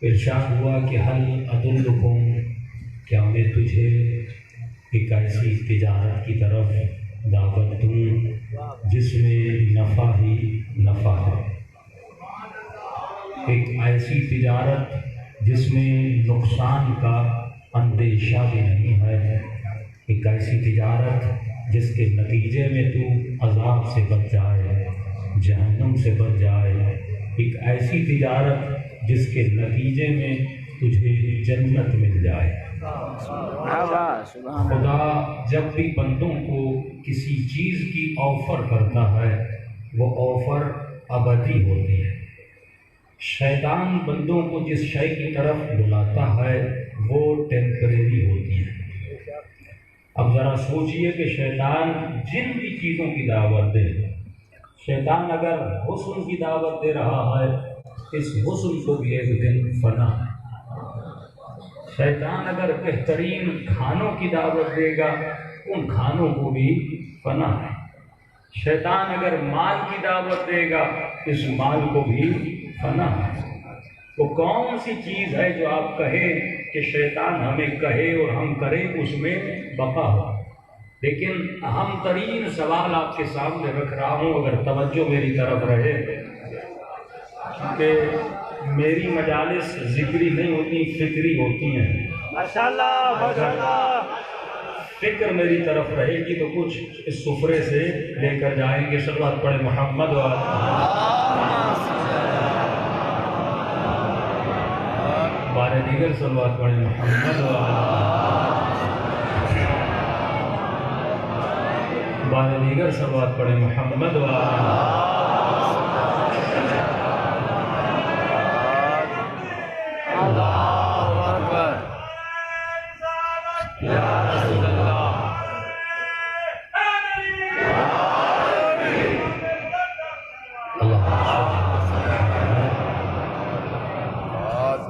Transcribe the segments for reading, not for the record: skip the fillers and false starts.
ارشاد ہوا کہ حل ادلکم، کیا میں تجھے ایک ایسی تجارت کی طرف دعوت دوں جس میں نفع ہی نفع ہے، ایک ایسی تجارت جس میں نقصان کا اندیشہ بھی نہیں ہے، ایک ایسی تجارت جس کے نتیجے میں تو عذاب سے بچ جائے، جہنم سے بچ جائے، ایک ایسی تجارت جس کے نتیجے میں تجھے جنت مل جائے۔ خدا جب بھی بندوں کو کسی چیز کی آفر کرتا ہے وہ آفر ابدی ہوتی ہے۔ شیطان بندوں کو جس شے کی طرف بلاتا ہے وہ ٹیمپریری ہوتی ہے۔ اب ذرا سوچئے کہ شیطان جن بھی چیزوں کی دعوت دے، شیطان اگر حسن کی دعوت دے رہا ہے، اس حسن کو بھی ایک دن فنا ہے۔ شیطان اگر بہترین کھانوں کی دعوت دے گا، ان کھانوں کو بھی فنا ہے۔ شیطان اگر مال کی دعوت دے گا، اس مال کو بھی فنا ہے۔ وہ کون سی چیز ہے جو آپ کہیں کہ شیطان ہمیں کہے اور ہم کریں، اس میں بقا ہو؟ لیکن اہم ترین سوال آپ کے سامنے رکھ رہا ہوں، اگر توجہ میری طرف رہے، کہ میری مجالس ذکری نہیں ہوتی، فکری ہوتی ہیں۔ ماشاءاللہ ماشاءاللہ، فکر میری طرف رہے گی تو کچھ اس سفرے سے لے کر جائیں گے۔ صلوات پڑھیں محمد بار دیگر صلوات پڑھیں محمد بار دیگر صلوات پڑھیں محمد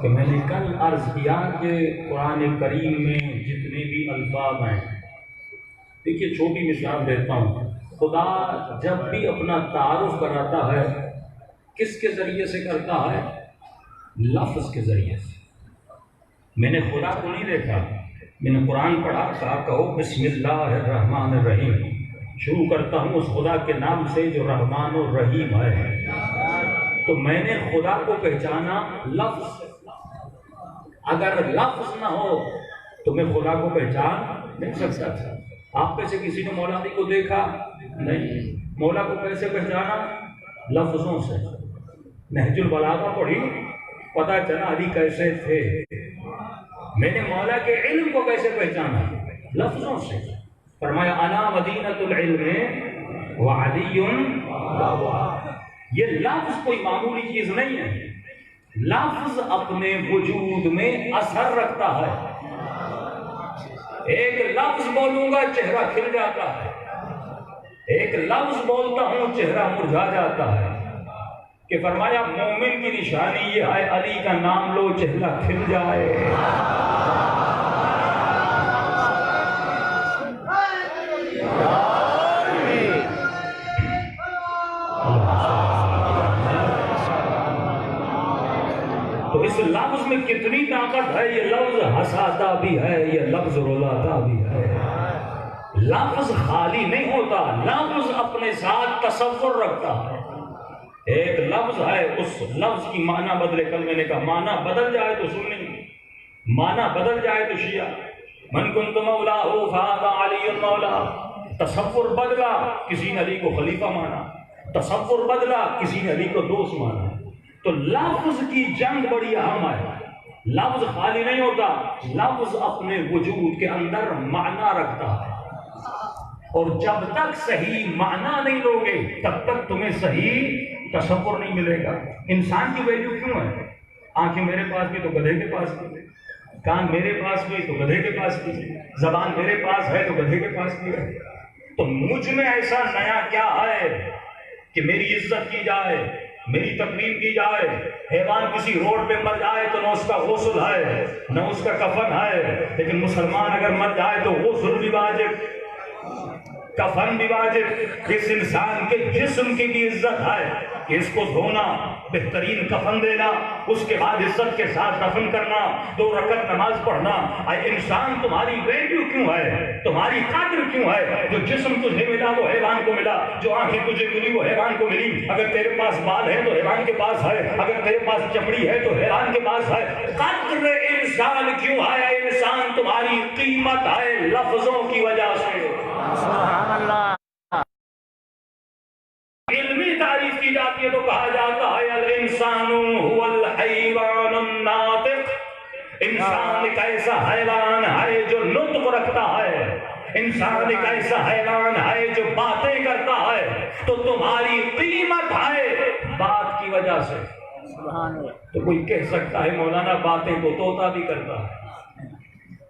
کہ میں نے کل عرض کیا کہ قرآن کریم میں جتنے بھی الفاظ ہیں، دیکھیے چھوٹی مثال دیتا ہوں، خدا جب بھی اپنا تعارف کراتا ہے کس کے ذریعے سے کرتا ہے؟ لفظ کے ذریعے سے۔ میں نے خدا کو نہیں دیکھا، میں نے قرآن پڑھا تھا، کہو بسم اللہ الرحمن الرحیم، شروع کرتا ہوں اس خدا کے نام سے جو رحمان و رحیم ہے۔ تو میں نے خدا کو پہچانا لفظ سے۔ اگر لفظ نہ ہو تو میں خدا کو پہچان نہیں سکتا تھا۔ آپ میں سے کسی نے مولا علی کو دیکھا؟ نہیں۔ مولا کو کیسے پہچانا؟ لفظوں سے۔ نہج البلاغہ پڑھی، پتہ چلا علی کیسے تھے۔ میں نے مولا کے علم کو کیسے پہچانا؟ لفظوں سے۔ فرمایا انا مدینۃ العلم وعلی، یہ لفظ کوئی معمولی چیز نہیں ہے۔ لفظ اپنے وجود میں اثر رکھتا ہے۔ ایک لفظ بولوں گا چہرہ کھل جاتا ہے، ایک لفظ بولتا ہوں چہرہ مرجھا جاتا ہے۔ کہ فرمایا مومن کی نشانی یہ ہے علی کا نام لو چہرہ کھل جائے۔ تو اس لفظ میں کتنی طاقت ہے، یہ لفظ ہنساتا بھی ہے، یہ لفظ رلاتا بھی ہے۔ لفظ خالی نہیں ہوتا، لفظ اپنے ساتھ تصور رکھتا ہے۔ ایک لفظ ہے، اس لفظ کی معنی بدلے، کل میں نے کہا معنی بدل جائے تو سنی، معنی بدل جائے تو شیعہ۔ من کنت مولا ہو فہذا علی مولا، تصور بدلا، کسی نے علی کو خلیفہ مانا، تصور بدلا، کسی نے علی کو دوست مانا۔ تو لفظ کی جنگ بڑی اہم ہے۔ لفظ خالی نہیں ہوتا، لفظ اپنے وجود کے اندر معنی رکھتا ہے، اور جب تک صحیح معنی نہیں لوگے تب تک تمہیں صحیح تصور نہیں ملے گا۔ انسان کی ویلیو کیوں ہے؟ آنکھیں میرے پاس بھی تو گدھے کے پاس بھی، کان میرے پاس بھی تو گدھے کے پاس بھی، زبان میرے پاس ہے تو گدھے کے پاس بھی ہے۔ تو مجھ میں ایسا نیا کیا ہے کہ میری عزت کی جائے، میری تکریم کی جائے؟ حیوان کسی روڈ پہ مر جائے تو نہ اس کا غسل ہے نہ اس کا کفن ہے، لیکن مسلمان اگر مر جائے تو غسل بھی واجب، کفن بھی واجب۔ اس انسان کے جسم کی بھی عزت ہے کہ اس کو دھونا، بہترین کفن دینا، اس کے بعد عزت کے ساتھ دفن کرنا، 2 رکعت نماز پڑھنا۔ اے انسان، تمہاری ویلیو کیوں ہے؟ تمہاری قدر کیوں ہے؟ جو جسم تجھے ملا وہ حیوان کو ملا، جو آنکھیں تجھے ملی وہ حیوان کو ملی۔ اگر تیرے پاس بال ہے تو حیوان کے پاس ہے، اگر تیرے پاس چمڑی ہے تو حیوان کے پاس ہے۔ قدر انسان کیوں ہے؟ انسان تمہاری قیمت ہے لفظوں کی وجہ سے۔ سبحان اللہ۔ علمی تعریف کی جاتی ہے تو کہا جاتا ہے الانسان هو الحیوان الناطق، انسان ایک ایسا حیوان ہے جو نطق رکھتا ہے، انسان ایک ایسا حیوان ہے جو باتیں کرتا ہے۔ تو تمہاری قیمت ہے بات کی وجہ سے۔ سبحان اللہ۔ تو کوئی کہہ سکتا ہے مولانا باتیں تو طوطا بھی کرتا ہے،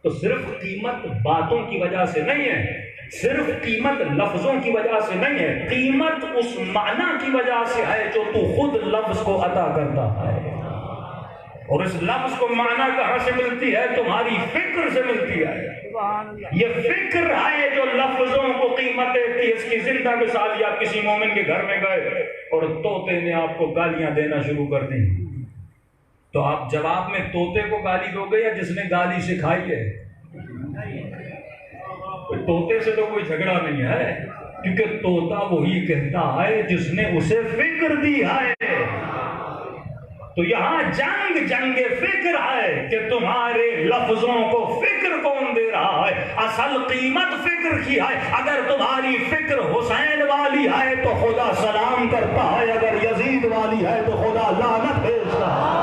تو صرف قیمت باتوں کی وجہ سے نہیں ہے، صرف قیمت لفظوں کی وجہ سے نہیں ہے، قیمت اس معنی کی وجہ سے ہے جو تو خود لفظ کو عطا کرتا ہے۔ اور اس لفظ کو معنی کہاں سے ملتی ہے؟ تمہاری فکر سے ملتی ہے۔ یہ فکر ہے جو لفظوں کو قیمت دیتی ہے۔ اس کی زندہ مثال، آپ کسی مومن کے گھر میں گئے اور طوطے نے آپ کو گالیاں دینا شروع کر دی، تو آپ جواب میں طوطے کو گالی دو گے یا جس نے گالی سکھائی ہے؟ طوطے سے تو کوئی جھگڑا نہیں ہے، کیونکہ طوطا وہی کہتا ہے جس نے اسے فکر دی ہے۔ تو یہاں جنگ فکر ہے کہ تمہارے لفظوں کو فکر کون دے رہا ہے؟ اصل قیمت فکر کی ہے۔ اگر تمہاری فکر حسین والی ہے تو خدا سلام کرتا ہے، اگر یزید والی ہے تو خدا لعنت بھیجتا ہے۔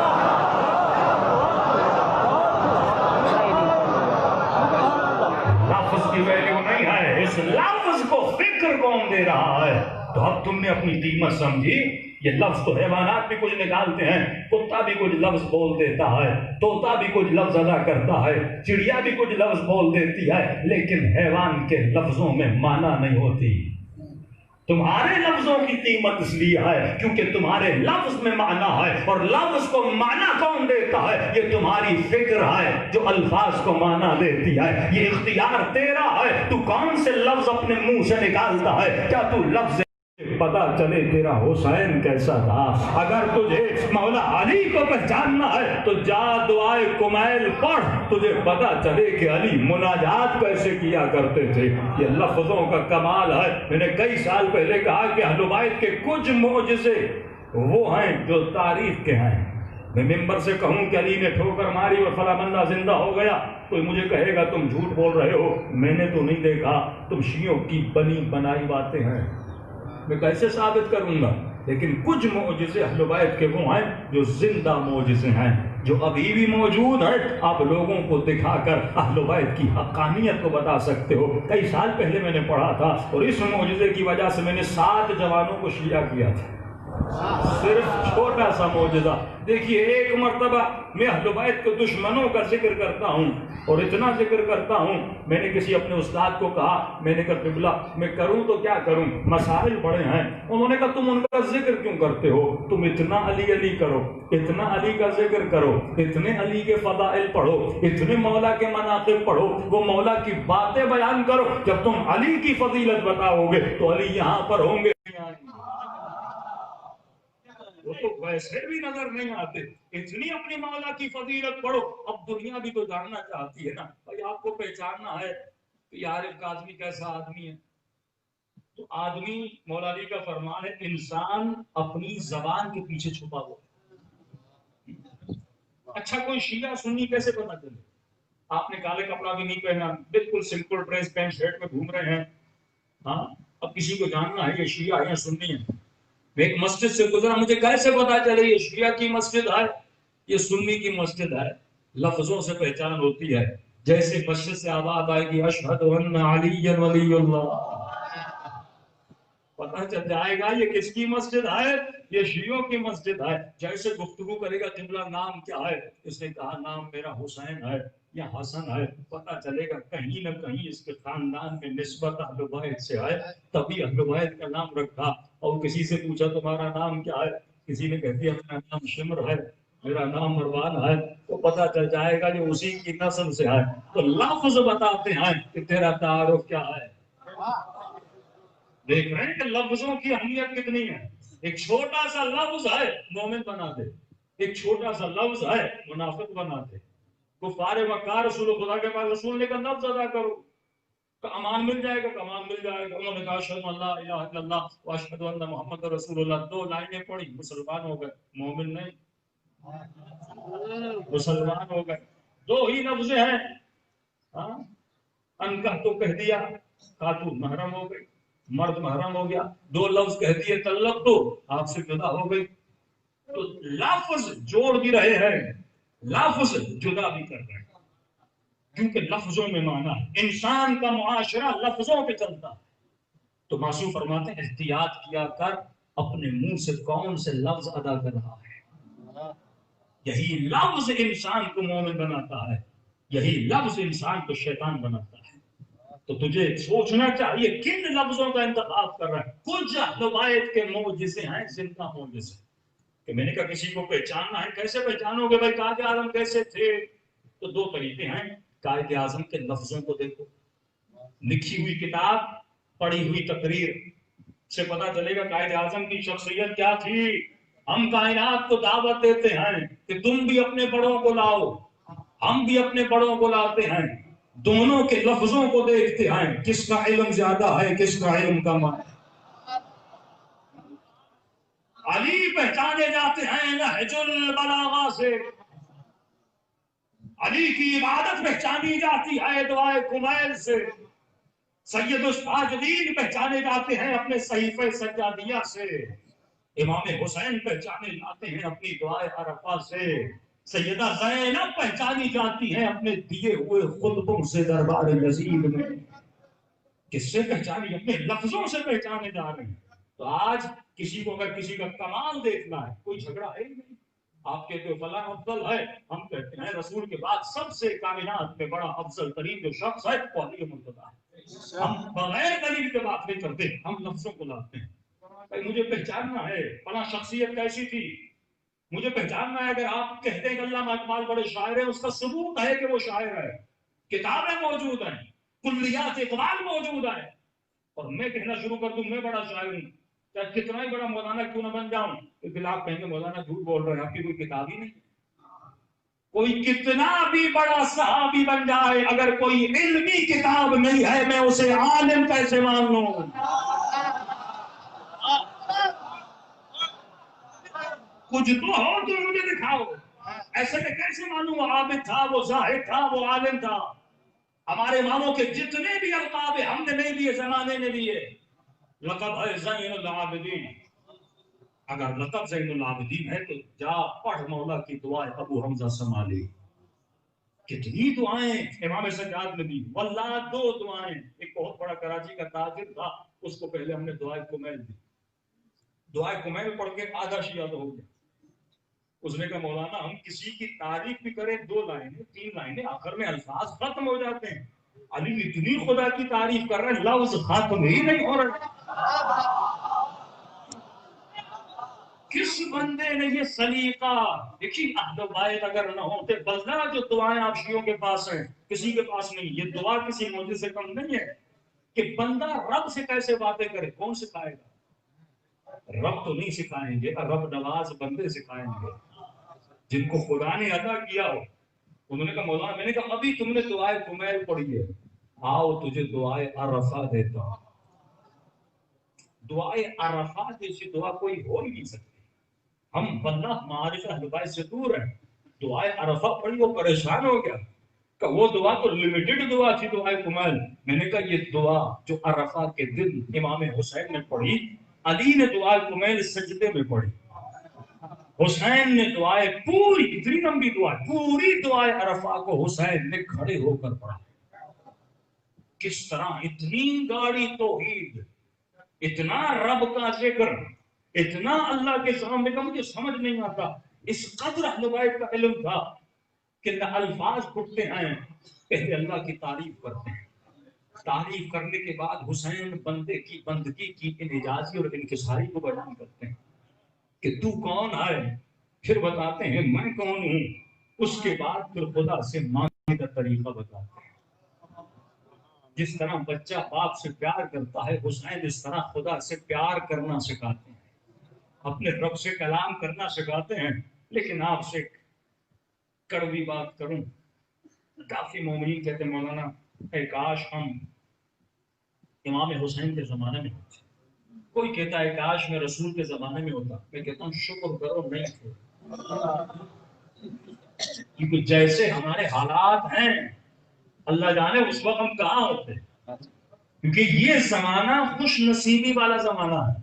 لفظ کی ویلیو نہیں ہے، اس لفظ کو فکر کون دے رہا ہے؟ تو اب تم نے اپنی قیمت سمجھی۔ یہ لفظ تو حیوانات بھی کچھ نکالتے ہیں، کتا بھی کچھ لفظ بول دیتا ہے، طوطا بھی کچھ لفظ ادا کرتا ہے، چڑیا بھی کچھ لفظ بول دیتی ہے، لیکن حیوان کے لفظوں میں معنی نہیں ہوتی۔ تمہارے لفظوں کی قیمت اس لیے ہے کیونکہ تمہارے لفظ میں معنی ہے، اور لفظ کو معنی کون دیتا ہے؟ یہ تمہاری فکر ہے جو الفاظ کو معنی دیتی ہے۔ یہ اختیار تیرا ہے، تو کون سے لفظ اپنے منہ سے نکالتا ہے۔ کیا تو لفظ پتا چلے تیرا حسین کیسا تھا؟ اگر تجھے مولا علی کو پہچاننا ہے تو جا دعائے کمیل پڑھ، تجھے پتا چلے کہ علی مناجات کیسے کیا کرتے تھے۔ یہ لفظوں کا کمال ہے۔ میں نے کئی سال پہلے کہا کہ اہل بیت کے کچھ معجزے وہ ہیں جو تاریخ کے ہیں۔ میں ممبر سے کہوں کہ علی نے ٹھوکر ماری اور فلاں بندہ زندہ ہو گیا، کوئی مجھے کہے گا تم جھوٹ بول رہے ہو، میں نے تو نہیں دیکھا، تم شیعوں کی بنی بنائی باتیں ہیں، میں کیسے ثابت کروں گا؟ لیکن کچھ معجزے اہل بیت کے وہ ہیں جو زندہ معجزے ہیں، جو ابھی بھی موجود ہیں۔ آپ لوگوں کو دکھا کر اہل بیت کی حقانیت کو بتا سکتے ہو۔ کئی سال پہلے میں نے پڑھا تھا اور اس معجزے کی وجہ سے میں نے 7 جوانوں کو شیعہ کیا تھا۔ صرف چھوٹا سا معجزہ دیکھیے۔ ایک مرتبہ میں اہل بیت کے دشمنوں کا ذکر کرتا ہوں اور اتنا ذکر کرتا ہوں، میں نے کسی اپنے استاد کو کہا، میں نے کہا قبلہ میں کروں تو کیا کروں، مسائل بڑے ہیں۔ انہوں نے کہا تم ان کا ذکر کیوں کرتے ہو؟ تم اتنا علی علی کرو، اتنا علی کا ذکر کرو، اتنے علی کے فضائل پڑھو، اتنے مولا کے مناقب پڑھو، وہ مولا کی باتیں بیان کرو۔ جب تم علی کی فضیلت بتاؤ گے تو علی یہاں پر ہوں گے، وہ تو ویسے بھی نظر نہیں آتے۔ اتنی اپنی مولا کی فضیلت پڑھو۔ اب دنیا بھی تو جاننا چاہتی ہے نا بھائی، آپ کو پہچاننا ہے کہ یار کاظمی کیسا آدمی ہے۔ تو آدمی، مولا علی کا فرمان ہے، انسان اپنی زبان کے پیچھے چھپا ہوا۔ اچھا کوئی شیعہ سنی کیسے پتا چلے؟ آپ نے کالے کپڑا بھی نہیں پہنا، بالکل سمپل ڈریس پینٹ شرٹ میں گھوم رہے ہیں، ہاں اب کسی کو جاننا ہے یہ شیعہ ہے یا سنی ہے؟ میں ایک مسجد سے گزرا، مجھے کیسے پتا چلے یہ شیعہ کی مسجد ہے یہ سنی کی مسجد ہے؟ لفظوں سے پہچان ہوتی ہے۔ جیسے مسجد سے آواز آئے گی اشہد ان علی ولی اللہ، پتہ چل جائے گا یہ کس کی مسجد ہے، یہ شیعوں کی مسجد ہے۔ جیسے گفتگو کرے گا قبلہ نام کیا ہے، اس نے کہا نام میرا حسین ہے یا حسن ہے، پتہ چلے گا کہیں نہ کہیں اس کے خاندان میں نسبت اہل بیت سے ہے، تبھی اہل بیت کا نام رکھا۔ اور کسی سے پوچھا تمہارا نام کیا ہے، کسی نے کہہ دیا میرا نام شمر ہے، میرا نام مروان ہے، تو پتہ چل جائے گا جو اسی کی نسل سے ہے۔ تو لفظ بتاتے ہیں کہ تیرا تعارف کیا ہے۔ دیکھ رہے ہیں کہ لفظوں کی اہمیت کتنی ہے۔ ایک چھوٹا سا لفظ ہے مومن بنا دے، ایک چھوٹا سا لفظ ہے منافق بنا دے۔ کفار مکہ رسول خدا کے پاس رسول نے کہا لفظ ادا کرو، امان مل جائے گا، امان مل جائے گا۔ انہوں نے کہا اشہد ان لا الہ الا اللہ واشہد ان محمد رسول اللہ، 2 لائنیں پڑھی، مسلمان ہو گئے۔ مومن نہیں، مسلمان ہو گئے۔ 2 ہی لفظ ہیں، ہاں انکہ تو کہہ دیا، خاتون محرم ہو گئی، مرد محرم ہو گیا۔ 2 لفظ کہہ دیے طلق تو آپ سے جدا ہو گئی۔ تو لفظ جوڑ بھی رہے ہیں، لفظ جدا بھی کر رہے ہیں، کیونکہ لفظوں میں معنی ہے۔ انسان کا معاشرہ لفظوں پہ چلتا ہے۔ تو معصوم فرماتے ہیں احتیاط کیا کر اپنے منہ سے کون سے لفظ ادا کر رہا ہے۔ یہی لفظ انسان کو مومن بناتا ہے، یہی لفظ انسان کو شیطان بناتا ہے. تو تجھے سوچنا چاہیے کن لفظوں کا انتخاب کر رہا ہے. کچھ روایت کے معجزے ہیں زندہ معجزے کہ میں نے کہا کسی کو پہچاننا ہے کیسے پہچانو گے بھائی قائد اعظم کیسے تھے؟ تو دو طریقے ہیں. قائد اعظم کے لفظوں کو دیکھو, لکھی ہوئی کتاب, پڑھی ہوئی تقریر سے پتا چلے گا قائد اعظم کی شخصیت کیا تھی. ہم کائنات کو دعوت دیتے ہیں کہ تم بھی اپنے بڑوں کو لاؤ, ہم بھی اپنے بڑوں کو لاتے ہیں, دونوں کے لفظوں کو دیکھتے ہیں کس کا علم زیادہ ہے کس کا علم کم ہے. علی پہچانے جاتے ہیں نہج البلاغہ سے, علی کی عبادت پہچانی جاتی ہے دعائے کمیل سے, سید التاجدین پہچانے جاتے ہیں اپنے صحیفہ سجادیہ سے, امام حسین پہچانے جاتے ہیں اپنی دعائے عرفہ سے, سیدہ زینب پہچانی جاتی ہیں اپنے دیے ہوئے خطبوں سے دربار نذیر میں. کس سے پہچانی؟ اپنے لفظوں سے پہچانے جا رہے ہیں. تو آج کسی کو اگر کسی کا کمال دیکھنا ہے, کوئی جھگڑا ہے ہی نہیں. آپ کہتے ہو فلاں افضل ہے, ہم کہتے ہیں رسول کے بعد سب سے کائنات میں بڑا افضل ترین جو شخص ہے وہ علی مرتضیٰ ہے. ہم بغیر دلیل کے بات نہیں کرتے, ہم لفظوں کو لاتے ہیں. بھائی مجھے پہچاننا ہے فلاں شخصیت کیسی تھی, مجھے پہچاننا ہے. اگر آپ کہتے ہیں کہ علامہ اقبال بڑے شاعر ہیں, اس کا ثبوت ہے کہ وہ شاعر ہے, کتابیں موجود ہیں, کلیات اقبال موجود ہے, اور میں کہنا شروع کر دوں میں بڑا شاعر ہوں, چاہے کتنا ہی بڑا مولانا کیوں نہ بن جاؤں, تو پھر آپ کہیں گے مولانا جھوٹ بول رہے ہیں, آپ کی کوئی کتاب ہی نہیں. کوئی کتنا بھی بڑا صحابی بن جائے, اگر کوئی علمی کتاب نہیں ہے میں اسے عالم کیسے مان لوں؟ کچھ تو ہو تو مجھے دکھاؤ. ایسے میں کیسے مانوں وہ عابد تھا, وہ زاہد تھا, وہ عالم تھا؟ ہمارے اماموں کے جتنے بھی القاب ہم نے نہیں لیے, زمانے نے لیے. لقب ہے زین العابدین, اگر لقب زین العابدین ہے تو جا پڑھ مولا کی دعائیں ابو حمزہ سمالی. کتنی دعائیں امام سجاد نے دی, واللہ 2 دعائیں. ایک بہت بڑا کراچی کا تاجر تھا, اس کو پہلے ہم نے دعائیں کمیل دی. دعائیں کمیل پڑھ کے آدھا شیعہ تو ہو گیا. اس نے کہا مولانا ہم کسی کی تعریف بھی کریں 2 لائنیں 3 لائنیں, آخر میں الفاظ ختم ہو جاتے ہیں. علی اتنی خدا کی تعریف کر رہے ہیں لفظ ختم ہی نہیں ہو رہے. کس بندے نے یہ سلیقہ؟ دیکھیے عہد و بیعت اگر نہ ہوتے, بلدہ جو دعائیں آپ شیعوں کے پاس ہیں کسی کے پاس نہیں. یہ دعا کسی معجزے سے کم نہیں ہے کہ بندہ رب سے کیسے باتیں کرے. کون سکھائے گا؟ رب تو نہیں سکھائیں گے, رب نواز بندے سکھائیں گے جن کو خدا نے عطا کیا ہو. انہوں نے کہا مولانا, میں نے کہا ابھی تم نے دعائے کمیل پڑھی ہے, آؤ تجھے دعائے عرفہ دیتا ہوں. دعائے عرفہ جیسی دعا کوئی ہو ہی نہیں سکتی. ہم واللہ معارف اہل بیت سے دور ہیں. دعائے عرفہ پڑھی, وہ پریشان ہو گیا کہ وہ دعا تو لمیٹڈ دعا تھی دعائے کمیل. میں نے کہا یہ دعا جو عرفہ کے دن امام حسین نے پڑھی, علی نے دعائے کمیل سجدے میں پڑھی, حسین نے دعائے پوری, اتنی لمبی دعا, پوری دعائے عرفہ کو حسین نے کھڑے ہو کر پڑھا. کس طرح اتنی گاڑی توحید, اتنا رب کا ذکر, اتنا اللہ کے سامنے کا, مجھے سمجھ نہیں آتا. اس قدر اہل بیت کا علم تھا کہ نہ الفاظ پھٹتے ہیں, پہلے اللہ کی تعریف کرتے ہیں, تعریف کرنے کے بعد حسین بندے کی بندگی کی انحجازی اور انکساری کو بیان کرتے ہیں کہ تو کون ہے, پھر بتاتے ہیں میں کون ہوں, اس کے بعد پھر خدا سے مانگنے کا طریقہ بتاتے ہیں. جس طرح بچہ باپ سے پیار کرتا ہے, حسین اس طرح خدا سے پیار کرنا سکھاتے ہیں, اپنے رب سے کلام کرنا سکھاتے ہیں. لیکن آپ سے کڑوی بات کروں, کافی مومنین کہتے ہیں مولانا اے کاش ہم امام حسین کے زمانے میں ہوتے. کوئی کہتا ہے کاش میں رسول کے زمانے میں ہوتا. میں کہتا ہوں شکر کرو نہیں تھے, کیونکہ جیسے ہمارے حالات ہیں اللہ جانے اس وقت ہم کہاں ہوتے, کیونکہ یہ زمانہ خوش نصیبی والا زمانہ ہے.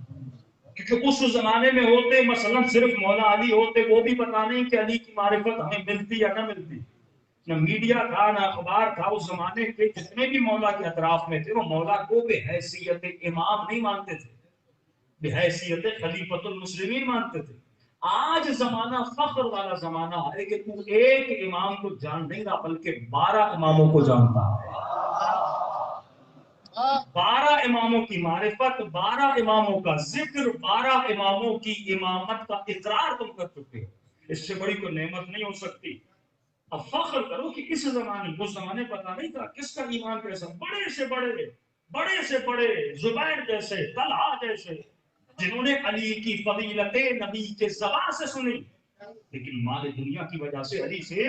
کیونکہ اس زمانے میں ہوتے مثلا صرف مولا علی ہوتے, وہ بھی پتہ نہیں کہ علی کی معرفت ہمیں ملتی یا نہ ملتی. نہ میڈیا تھا نہ اخبار تھا. اس زمانے کے جتنے بھی مولا کے اطراف میں تھے وہ مولا کو بے حیثیت امام نہیں مانتے تھے, بے حیثیت خلیفۃ المسلمین مانتے تھے. آج زمانہ فخر والا زمانہ ہے کہ تو ایک امام کو جان نہیں رہا بلکہ 12 اماموں کو جانتا ہے. 12 اماموں کی معرفت، 12 اماموں کا ذکر، 12 اماموں کی امامت کا اقرار تم کر چکے ہو. اس سے بڑی کوئی نعمت نہیں ہو سکتی. اب فخر کرو کہ اس زمانے، اس زمانے پتا نہیں تھا کس کا ایمان کیسا. بڑے سے بڑے زبیر جیسے، طلحہ جیسے، جنہوں نے علی کی فضیلتیں نبی کے زبان سے سنی لیکن مال دنیا کی وجہ سے علی سے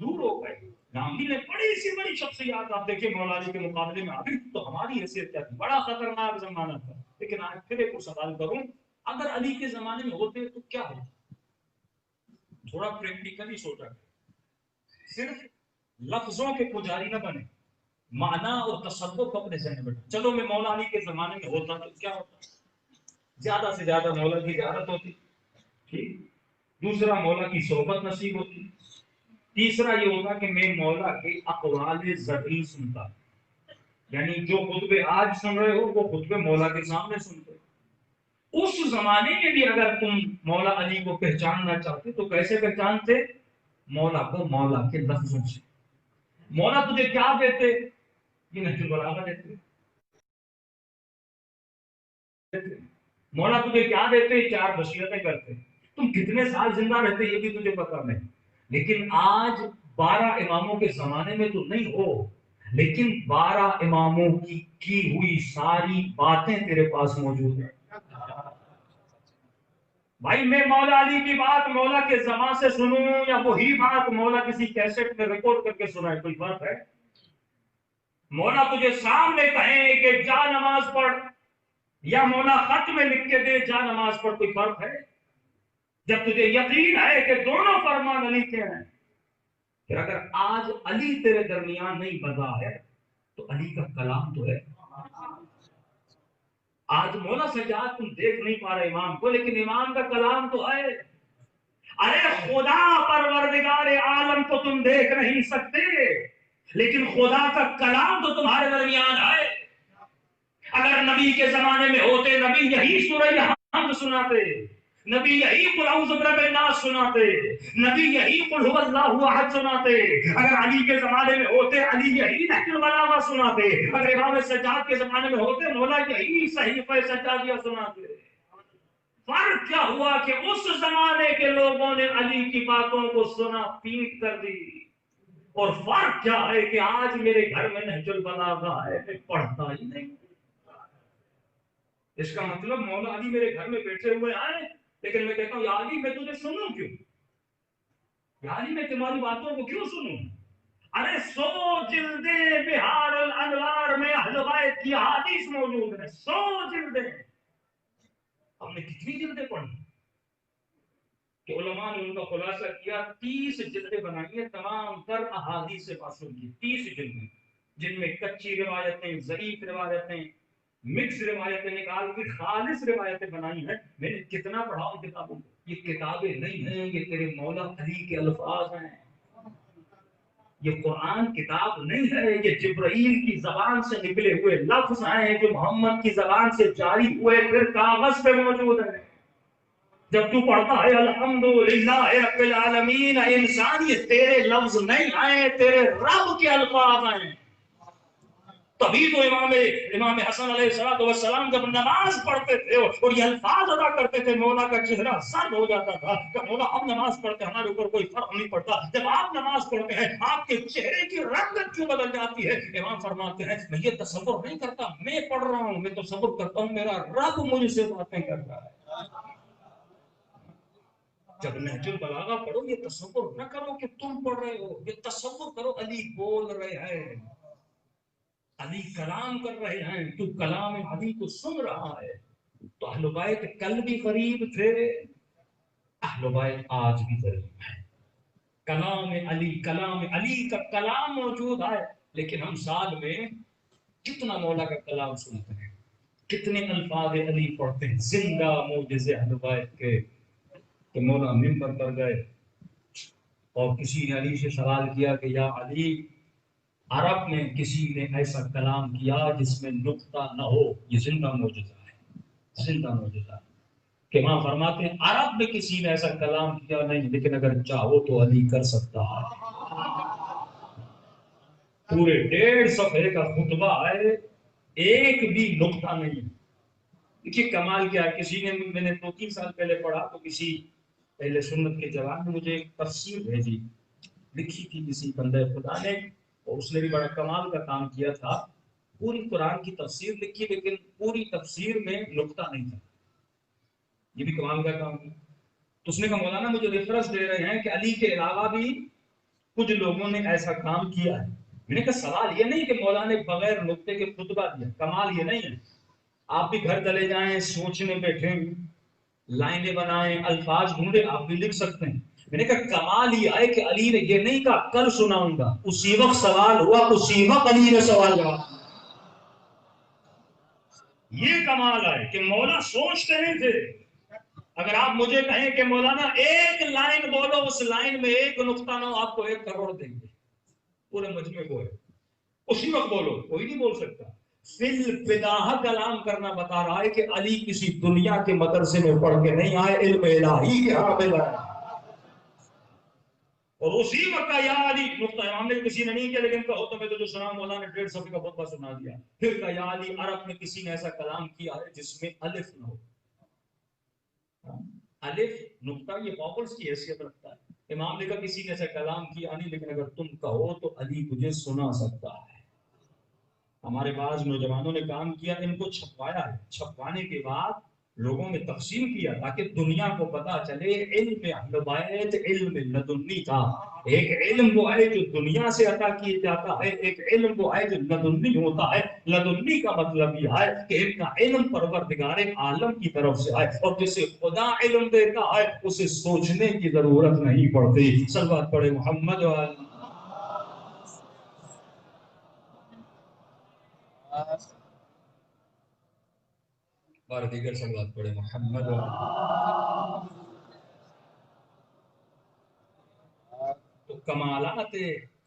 دور ہو گئے. گاندھی نے بڑی سی بڑی شخصیات آپ دیکھیں مولا علی کے مقابلے میں ابھی تو ہماری حیثیت کیا تھی. بڑا خطرناک زمانہ تھا. لیکن آج پھر ایک سوال کروں، اگر علی کے زمانے میں ہوتے تو کیا ہوتا؟ تھوڑا پریکٹیکلی سوچا کریں. صرف لفظوں کے پجاری نہ بنے، معنی اور تصوف اپنے ذہن میں. چلو میں مولا علی کے زمانے میں ہوتا تو کیا ہوتا؟ زیادہ سے زیادہ مولا کی زیارت ہوتی، ٹھیک. دوسرا مولا کی صحبت نصیب ہوتی. تیسرا یہ ہوتا کہ میں مولا کے اقوال زرعی سنتا، یعنی جو خطبے آج سن رہے ہو وہ خطبے مولا کے سامنے سنتے. اس زمانے میں بھی اگر تم مولا علی کو پہچاننا چاہتے تو کیسے پہچانتے؟ مولا کو مولا کے لفظوں سے. مولا تجھے کیا دیتے؟ یہ نہج البلاغہ دیتے. مولا تجھے کیا دیتے؟ 4 وصیتیں کرتے. تم کتنے سال زندہ رہتے یہ بھی تجھے پتا نہیں. لیکن آج 12 اماموں کے زمانے میں تو نہیں ہو، لیکن 12 اماموں کی ہوئی ساری باتیں تیرے پاس موجود ہیں. بھائی میں مولا علی کی بات مولا کے زبان سے سنوں یا وہی بات مولا کسی کیسٹ میں ریکارڈ کر کے سنائے، کوئی فرق ہے؟ مولا تجھے سامنے کہیں کہ جا نماز پڑھ، یا مولا خط میں لکھ کے دے جا نماز پڑھ، کوئی فرق ہے؟ جب تجھے یقین ہے کہ دونوں فرمان علی کے ہیں. پھر اگر آج علی تیرے درمیان نہیں بدا ہے تو علی کا کلام تو ہے. آج مولا سجاد تم دیکھ نہیں پا رہے امام کو، لیکن امام کا کلام تو ہے. ارے خدا پروردگار عالم کو تم دیکھ نہیں سکتے لیکن خدا کا کلام تو تمہارے درمیان ہے. اگر نبی کے زمانے میں ہوتے نبی یہی سورہ حمد سناتے، نبی یہی قل اعوذ برب الناس سناتے، نبی یہی قل هو اللہ احد سناتے. اگر علی کے زمانے میں ہوتے علی یہی نہج البلاغہ سناتے. اگر امام سجاد کے زمانے میں ہوتے مولا یہی صحیفہ سجادیہ سناتے. فرق کیا ہوا کہ اس زمانے کے لوگوں نے علی کی باتوں کو سنا پیٹ کر دی، اور فرق کیا ہے کہ آج میرے گھر میں نہج البلاغہ ہے میں پڑھتا ہی نہیں. اس کا مطلب مولا علی میرے گھر میں بیٹھے ہوئے ہیں لیکن میں کہتا ہوں یا علی میں تجھے سنوں کیوں؟ یا علی میں تمہاری باتوں کو کیوں سنوں؟ ارے 100 جلدیں بہار الانوار میں اہل بیت کی احادیث موجود ہیں. 100 جلدیں. ہم نے کتنی جلدیں پڑھی کہ علماء نے ان کا خلاصہ کیا 30 جلدیں بنائی ہیں تمام تر احادیث سے معصوم کی. 30 جلدیں جن میں کچی روایتیں، ضعیف روایتیں، مکس روایتیں نکال کے خالص روایتیں بنائی ہیں. میں نے کتنا پڑھا ان کتابوں کو. یہ کتابیں نہیں ہیں، یہ تیرے مولا علی کے الفاظ ہیں. یہ قرآن کتاب نہیں ہے، یہ جبرائیل کی زبان سے نکلے ہوئے لفظ ہیں جو محمد کی زبان سے جاری ہوئے پھر کاغذ پہ موجود ہیں. جب تو پڑھتا ہے الحمدللہ رب العالمین انسان، یہ تیرے لفظ نہیں آئے، تیرے رب کے الفاظ ہیں. تبھی تو امام حسن علیہ السلام جب نماز پڑھتے تھے اور یہ الفاظ ادا کرتے تھے مولا کا چہرہ سرد ہو جاتا تھا کہ مولا ہم نماز پڑھتے ہیں ہمارے اوپر کوئی فرق نہیں پڑتا، جب آپ نماز پڑھتے ہیں آپ کے چہرے کی رنگت کیوں بدل جاتی ہے؟ امام فرماتے ہیں میں یہ تصور نہیں کرتا میں پڑھ رہا ہوں، میں تصور کرتا ہوں میرا رب مجھ سے باتیں کر رہا ہے. جب نہج البلاغہ پڑھو یہ تصور نہ کرو کہ تم پڑھ رہے ہو، یہ تصور کرو علی بول رہے ہیں، علی کلام کر رہے ہیں، تو کلام علی کو سن رہا ہے. تو اہل بیت کل بھی قریب تھے، اہل بیت آج بھی قریب ہے. کلام علی کا کلام موجود ہے. لیکن ہم سال میں کتنا مولا کا کلام سنتے ہیں، کتنے الفاظ علی پڑھتے ہیں. زندہ معجزے اہل بیت کے کہ مولا منبر پر گئے اور کسی نے علی سے سوال کیا کہ یا علی عرب میں کسی نے ایسا کلام کیا جس میں نقطہ نہ ہو؟ یہ زندہ معجزہ ہے، زندہ معجزہ. کہ وہاں فرماتے ہیں عرب میں کسی نے ایسا کلام کیا نہیں، لیکن اگر چاہو تو علی کر سکتا ہے۔ پورے 1.5 صفحے کا خطبہ ہے، ایک بھی نقطہ نہیں۔ دیکھیے کمال کیا ہے، کسی نے، میں نے 2-3 سال پہلے پڑھا تو کسی اہل سنت کے جوان نے مجھے ایک تفسیر بھیجی، لکھی تھی کسی بندے خدا نے، اور اس نے بھی بڑا کمال کا کام کیا تھا۔ پوری قرآن کی تفسیر لکھی، لیکن پوری تفسیر میں نقطہ نہیں تھا۔ یہ بھی کمال کا کام ہے۔ تو اس نے کہا مولانا مجھے ریفرنس دے رہے ہیں کہ علی کے علاوہ بھی کچھ لوگوں نے ایسا کام کیا ہے۔ میں نے کہا سوال یہ نہیں کہ مولانا نے بغیر نقطے کے خطبہ دیا، کمال یہ نہیں ہے۔ آپ بھی گھر چلے جائیں، سوچنے بیٹھیں، لائنیں بنائیں، الفاظ ڈھونڈے، آپ بھی لکھ سکتے ہیں۔ میں نے کہا کمال یہ ہے کہ علی نے یہ نہیں کہا کل سناؤں گا، اسی وقت سوال ہوا، اسی وقت علی نے سوال جواب۔ یہ کمال ہے کہ مولا سوچتے نہیں تھے۔ اگر آپ مجھے کہیں کہ مولانا ایک لائن بولو، اس لائن میں ایک نقطہ نہ ہو، آپ کو 1 کروڑ دیں گے، پورے مجمع کو ہے، اسی وقت بولو، کوئی نہیں بول سکتا۔ فی البداہہ کلام کرنا بتا رہا ہے کہ علی کسی دنیا کے مدرسے میں پڑھ کے نہیں آئے، علم الہی کے حامل ہے، اور اسی وقت کا یا علی نقطہ امام نے کسی نے نہیں کیا، لیکن کہو تو میں تو جو سنا مولانا نے 1.5 صفحے کا خطبہ سنا دیا۔ پھر کا یا علی عرب میں کسی نے ایسا کلام کیا ہے جس میں الف نہ ہو۔ الف نقطہ یہ واؤلز کی حیثیت رکھتا ہے۔ امام نے کہا کسی نے ایسا کلام کیا نہیں، لیکن اگر تم کہو تو علی تجھے سنا سکتا ہے۔ ہمارے بعض نوجوانوں نے کام کیا، ان کو چھپوایا ہے، چھپوانے کے بعد لوگوں میں تقسیم کیا تاکہ دنیا کو پتا چلے علم اہل بیت علم لدنی تھا۔ ایک علم وہ ہے جو دنیا سے عطا کیا جاتا ہے، ایک علم وہ ہے جو لدنی ہوتا ہے۔ لدنی کا مطلب یہ ہے کہ ان کا علم پروردگار عالم کی طرف سے ہے، اور جسے خدا علم دیتا ہے اسے سوچنے کی ضرورت نہیں پڑتی۔ صلوات پڑھے محمد وعلی بار دیگر صلوات پڑھے محمد وعلی۔ تو کمالات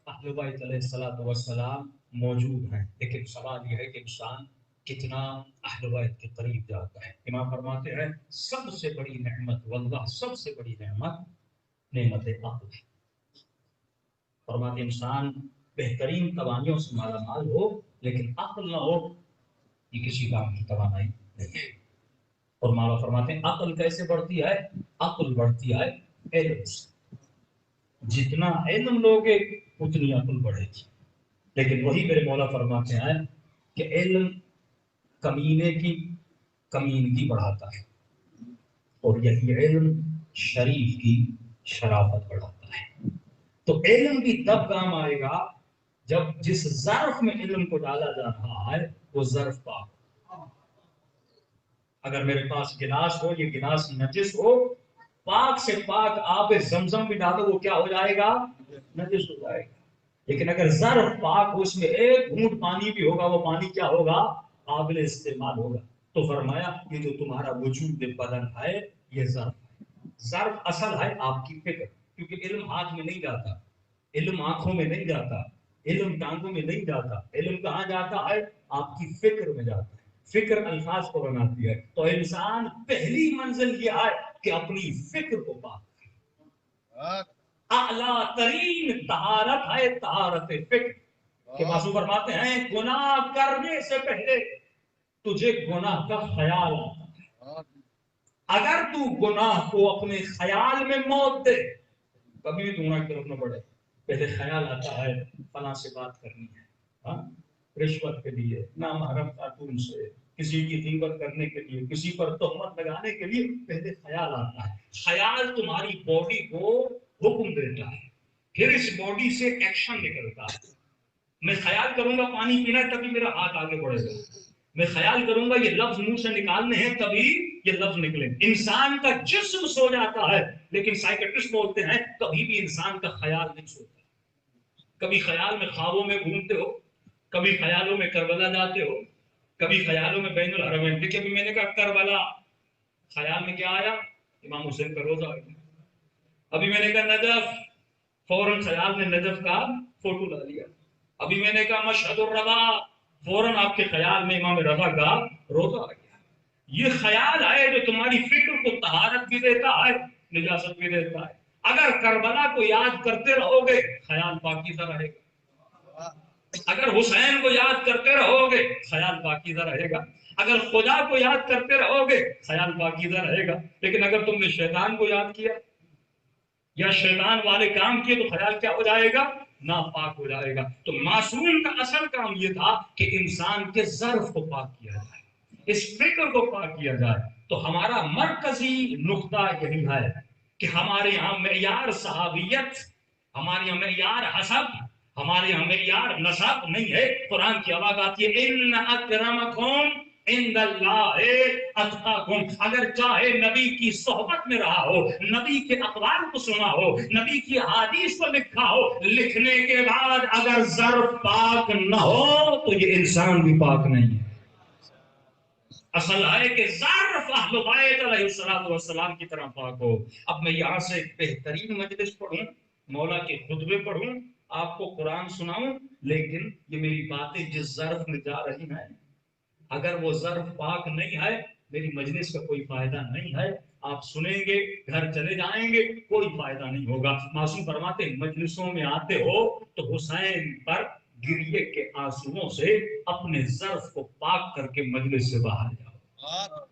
اہل بیت علیہ الصلوۃ والسلام موجود ہیں، لیکن سوال یہ ہے کہ انسان کتنا اہل بیت کے قریب جاتا ہے۔ امام فرماتے ہیں سب سے بڑی نعمت، واللہ سب سے بڑی نعمت نعمت عقل ہے۔ فرماتے انسان بہترین توانائیوں سے مالا مال ہو، لیکن عقل نہ ہو، یہ کسی کام کی توانائی نہیں ہے۔ اور مولا فرماتے ہیں عقل کیسے بڑھتی ہے؟ عقل بڑھتی ہے علم سے۔ جتنا علم لوگے اتنی عقل بڑھے گی۔ لیکن وہی میرے مولا فرماتے ہیں کہ علم کمینے کی کمینگی بڑھاتا ہے، اور یہی علم شریف کی شرافت بڑھاتا ہے۔ تو علم بھی تب کام آئے گا جب جس ظرف میں علم کو ڈالا جا رہا ہے وہ ظرف پاک ہو۔ اگر میرے پاس گلاس ہو، یہ گلاس نجس ہو، پاک سے پاک آب زمزم بھی ڈالو، وہ کیا ہو جائے گا؟ نجس ہو جائے گا۔ لیکن اگر ظرف پاک ہو، اس میں ایک گھونٹ پانی بھی ہوگا، وہ پانی کیا ہوگا؟ قابل استعمال ہوگا۔ تو فرمایا یہ جو تمہارا وجود بدن ہے یہ ظرف ہے۔ ظرف اصل ہے آپ کی فکر، کیونکہ علم ہاتھ میں نہیں جاتا، علم آنکھوں میں نہیں جاتا، علم ٹانگوں میں نہیں جاتا، علم کہاں جاتا ہے؟ آپ کی فکر میں جاتا ہے۔ فکر الفاظ کو بناتی ہے۔ تو انسان پہلی منزل یہ ہے کہ اپنی فکر کو پاک کرے۔ اعلیٰ ترین طہارت ہے طہارت فکر، کہ معصوم فرماتے ہیں گناہ کرنے سے پہلے تجھے گناہ کا خیال آتا ہے۔ اگر تو گناہ کو اپنے خیال میں موت دے، کبھی بھی گناہ کی طرف نہ بڑھے، پہلے خیال آتا ہے فلاں سے بات کرنی ہے، ہاں رشوت کے لیے، نامحرم خاتون سے، کسی کی غیبت کرنے کے لیے، کسی پر تہمت لگانے کے لیے پہلے خیال آتا ہے۔ خیال تمہاری باڈی کو حکم دیتا ہے، پھر اس باڈی سے ایکشن نکلتا ہے۔ میں خیال کروں گا پانی پینا ہے تبھی میرا ہاتھ آگے بڑھے گا، میں خیال کروں گا یہ لفظ منہ سے نکالنے ہیں تبھی یہ لفظ نکلے۔ انسان کا جسم سو جاتا ہے، لیکن سائیکٹرسٹ بولتے ہیں کبھی بھی انسان کا خیال نہیں سوتا۔ کبھی خیال میں خوابوں میں گھومتے ہو، کبھی خیالوں میں کربلا جاتے ہو، کبھی خیالوں میں بین الحرمین۔ دیکھیں ابھی میں نے کہا کربلا، خیال میں کیا آیا؟ امام حسین کا روزہ آیا۔ ابھی میں نے کہا نجف، فوراً خیال میں نجف کا فوٹو لا لیا۔ ابھی میں نے کہا مشہد الرضا، فوراً آپ کے خیال میں امام رضا کا روزہ آ گیا۔ یہ خیال ہے جو تمہاری فکر کو طہارت بھی دیتا ہے، نجاست بھی دیتا ہے۔ اگر کربلا کو یاد کرتے رہو گے خیال پاکیزہ رہے گا، اگر حسین کو یاد کرتے رہو گے خیال پاکیزہ رہے گا، اگر خدا کو یاد کرتے رہو گے خیال پاکیزہ رہے گا۔ لیکن اگر تم نے شیطان کو یاد کیا یا شیطان والے کام کیے تو خیال کیا ہو جائے گا؟ ناپاک ہو جائے گا۔ تو معصوم کا اصل کام یہ تھا کہ انسان کے ظرف کو پاک کیا جائے، اس فکر کو پاک کیا جائے۔ تو ہمارا مرکزی نقطہ یہی ہے کہ ہمارے یہاں معیار صحابیت، ہمارے یہاں معیار حسب، ہمارے یہاں معیار نسب نہیں ہے۔ قرآن کی آواز آتی ہے ان اکرمکم عند اللہ اتقاکم۔ اگر چاہے نبی کی صحبت میں رہا ہو، نبی کے اقوال کو سنا ہو، نبی کی حدیث کو لکھا ہو، لکھنے کے بعد اگر ظرف پاک نہ ہو تو یہ انسان بھی پاک نہیں ہے۔ اصل ہے کہ ظرف اہل بیت علیہ السلام کی طرح پاک ہو۔ اب میں یہاں سے ایک بہترین مجلس پڑھوں، مولا کے خطبے پڑھوں، آپ کو قرآن سناؤں، لیکن یہ میری باتیں جس ظرف میں جا رہی ہیں اگر وہ ظرف پاک نہیں ہے میری مجلس کا کوئی فائدہ نہیں ہے۔ آپ سنیں گے گھر چلے جائیں گے کوئی فائدہ نہیں ہوگا۔ معصوم فرماتے ہیں مجلسوں میں آتے ہو تو حسین پر گریے کے آنسوؤں سے اپنے ظرف کو پاک کر کے مجلس سے باہر جاؤ۔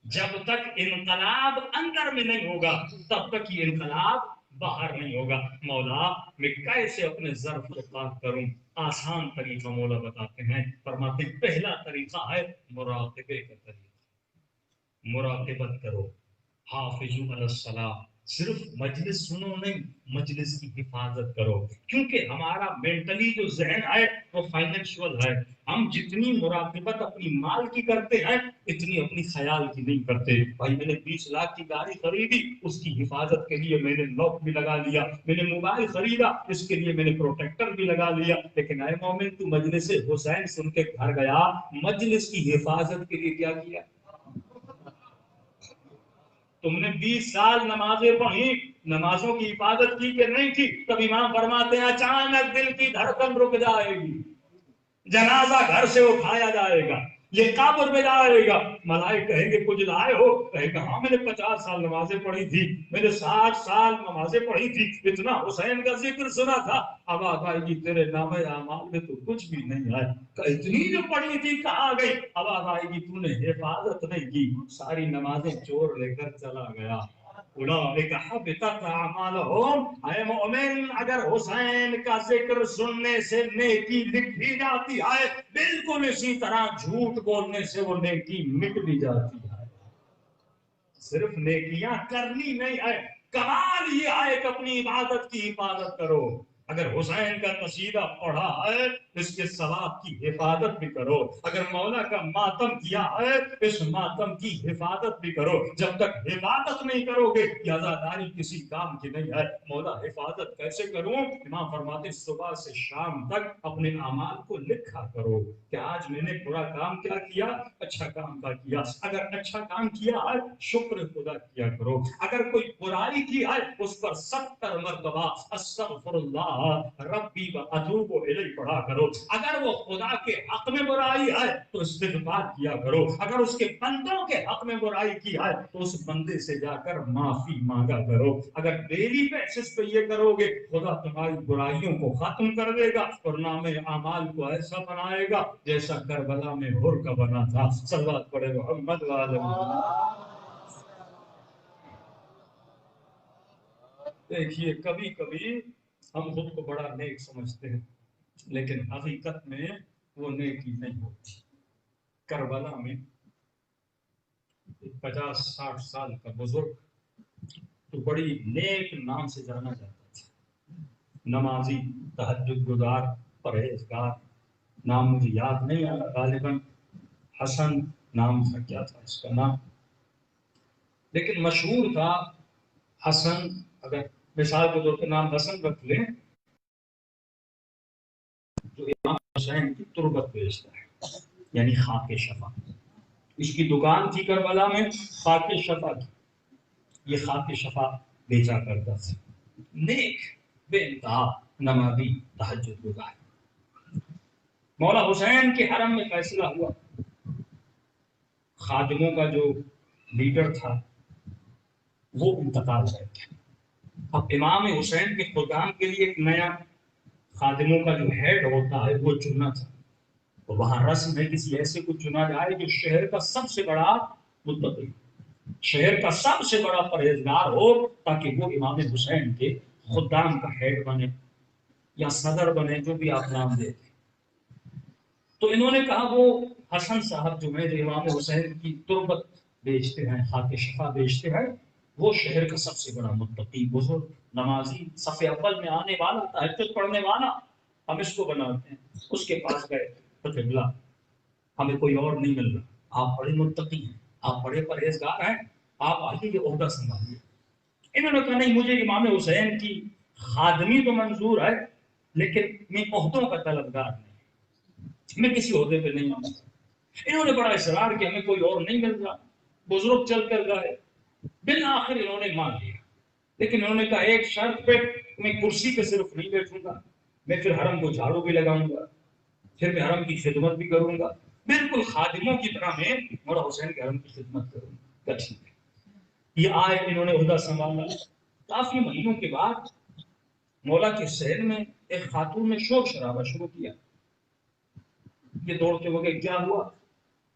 جب تک انقلاب اندر میں نہیں ہوگا تب تک یہ انقلاب باہر نہیں ہوگا۔ مولا میں کیسے اپنے ظرف کو پاک کروں؟ آسان طریقہ مولا بتاتے ہیں، فرماتے ہیں پہلا طریقہ ہے مراقبے کا طریقہ۔ مراقبت کرو، حافظوا علی الصلاۃ، صرف مجلس سنو نہیں، مجلس کی حفاظت کرو، کیونکہ ہمارا مینٹلی جو ذہن ہے وہ فائنینشیل ہے۔ ہم جتنی مراقبت اپنی مال کی کرتے ہیں اتنی اپنی خیال کی نہیں کرتے۔ بھائی میں نے 20 لاکھ کی گاڑی خریدی، اس کی حفاظت کے لیے میں نے لاک بھی لگا لیا، میں نے موبائل خریدا اس کے لیے میں نے پروٹیکٹر بھی لگا لیا، لیکن اے مومن تو مجلس حسین سن کے گھر گیا، مجلس کی حفاظت کے لیے کیا کیا؟ تم نے 20 سال نمازیں پڑھی، نمازوں کی حفاظت کی کہ نہیں کی؟ تب امام فرماتے ہیں اچانک دل کی دھڑکن رک جائے گی، جنازہ گھر سے اٹھایا جائے گا، یہ قبر میں جائے گا، ملائکہ کہیں گے کچھ لائے ہو؟ کہے گا ہاں میں نے 50 سال نمازیں پڑھی تھی، میں نے 60 سال نمازیں پڑھی تھی، اتنا حسین کا ذکر سنا تھا۔ اب آئے گی تیرے نامہ اعمال میں تو کچھ بھی نہیں ہے، اتنی جو پڑھی تھی کہاں گئی؟ اب آئے گی تو نے حفاظت نہیں کی، ساری نمازیں چور لے کر چلا گیا۔ اولئک حبطت اعمالهم۔ اے مومن اگر حسین کا ذکر سننے سے نیکی لکھ بھی جاتی ہے بالکل اسی طرح جھوٹ بولنے سے وہ نیکی مٹ بھی جاتی ہے۔ صرف نیکیاں کرنی نہیں ہے، کمال یہ ہے کہ اپنی عبادت کی حفاظت کرو۔ اگر حسین کا قصیدہ پڑھا ہے اس کے ثواب کی حفاظت بھی کرو، اگر مولا کا ماتم کیا ہے اس ماتم کی حفاظت بھی کرو۔ جب تک حفاظت نہیں کرو گے یہ عزاداری کسی کام کی نہیں ہے۔ مولا حفاظت کیسے کروں؟ امام فرماتے صبح سے شام تک اپنے اعمال کو لکھا کرو کہ آج میں نے برا کام کیا کیا، اچھا کام کا کیا۔ اگر اچھا کام کیا ہے شکر خدا کیا کرو، اگر کوئی برائی کی ہے اس پر 70 مرتبہ استغفر اللہ ربی و اتوب الیہ پڑھا کرو۔ اگر وہ خدا کے حق میں برائی ہے تو استغفار کیا کرو، اگر اس کے بندوں کے حق میں برائی کی ہے تو اس بندے سے جا کر معافی مانگا کرو۔ اگر ڈیلی بیسس پہ یہ کرو گے خدا تمہاری برائیوں کو ختم کر دے گا اور نام اعمال کو ایسا بنائے گا جیسا کربلا میں ہر کا بنا تھا۔ صلوات پڑھے محمد وعلی محمد۔ دیکھیے کبھی کبھی ہم خود کو بڑا نیک سمجھتے ہیں لیکن حقیقت میں وہ نیکی نہیں ہوتی۔ کربلا میں 50-60 سال کا بزرگ تو بڑی نیک نام سے جانا جاتا تھا، نمازی، تہجد گزار، پرہیزگار، نام مجھے یاد نہیں آ رہا، غالباً حسن نام تھا، کیا تھا اس کا نام، لیکن مشہور تھا حسن۔ اگر مثال کے طور پہ نام حسن رکھ لیں جو امام حسین کی تربت بیچتا ہے، یعنی خاک شفا۔ اس کی دکان تھی کربلا میں خاک شفا کی، یہ خاک شفا بیچا کرتا تھا، نیک، بے انتہا نمازی، تہجد گزار۔ مولا حسین کے حرم میں فیصلہ ہوا خادموں کا جو لیڈر تھا وہ انتقال کر گیا۔ اب امام حسین کے خدام کے لیے ایک نیا خادموں کا جو ہیڈ ہوتا ہے وہ چننا تھا، تو وہاں رسم میں کسی ایسے کو چنا جائے جو شہر کا سب سے بڑا متقی، شہر کا سب سے بڑا پرہیزگار ہو، تاکہ وہ امام حسین کے خدام کا ہیڈ بنے یا صدر بنے، جو بھی آپ نام دیں۔ تو انہوں نے کہا وہ حسن صاحب جو ہیں، جو امام حسین کی تربت بیچتے ہیں، خاک شفا بیچتے ہیں، وہ شہر کا سب سے بڑا متقی، بزرگ، نمازی، صف اول میں آنے والا، تہجد پڑھنے والا، ہم اس کو بناتے ہیں۔ اس کے پاس گئے، قبلہ ہمیں کوئی اور نہیں مل رہا، آپ بڑے متقی ہیں، آپ بڑے پرہیزگار ہیں، آپ آگے یہ عہدہ سنبھالیے۔ انہوں نے کہا نہیں، مجھے امام حسین کی خادمی تو منظور ہے، لیکن میں عہدوں کا طلبگار نہیں، میں کسی عہدے پہ نہیں آؤں۔ انہوں نے بڑا اصرار کیا، ہمیں کوئی اور نہیں مل رہا، بزرگ چل کر گئے، بالآخر انہوں نے مان لیا، لیکن انہوں نے کہا ایک شرط پہ، میں کرسی پہ صرف نہیں بیٹھوں گا، میں پھر حرم کو جھاڑو بھی لگاؤں گا، پھر میں حرم کی خدمت بھی کروں گا، بالکل خادموں کی طرح میں مولا حسین کے حرم کی خدمت کروں گا۔ ٹھیک ہے، یہ آئے، انہوں نے عہدہ سنبھالا۔ کافی مہینوں کے بعد مولا کے شہر میں ایک خاتون نے شور شرابہ شروع کیا۔ یہ دوڑتے ہوئے گئے، کیا ہوا؟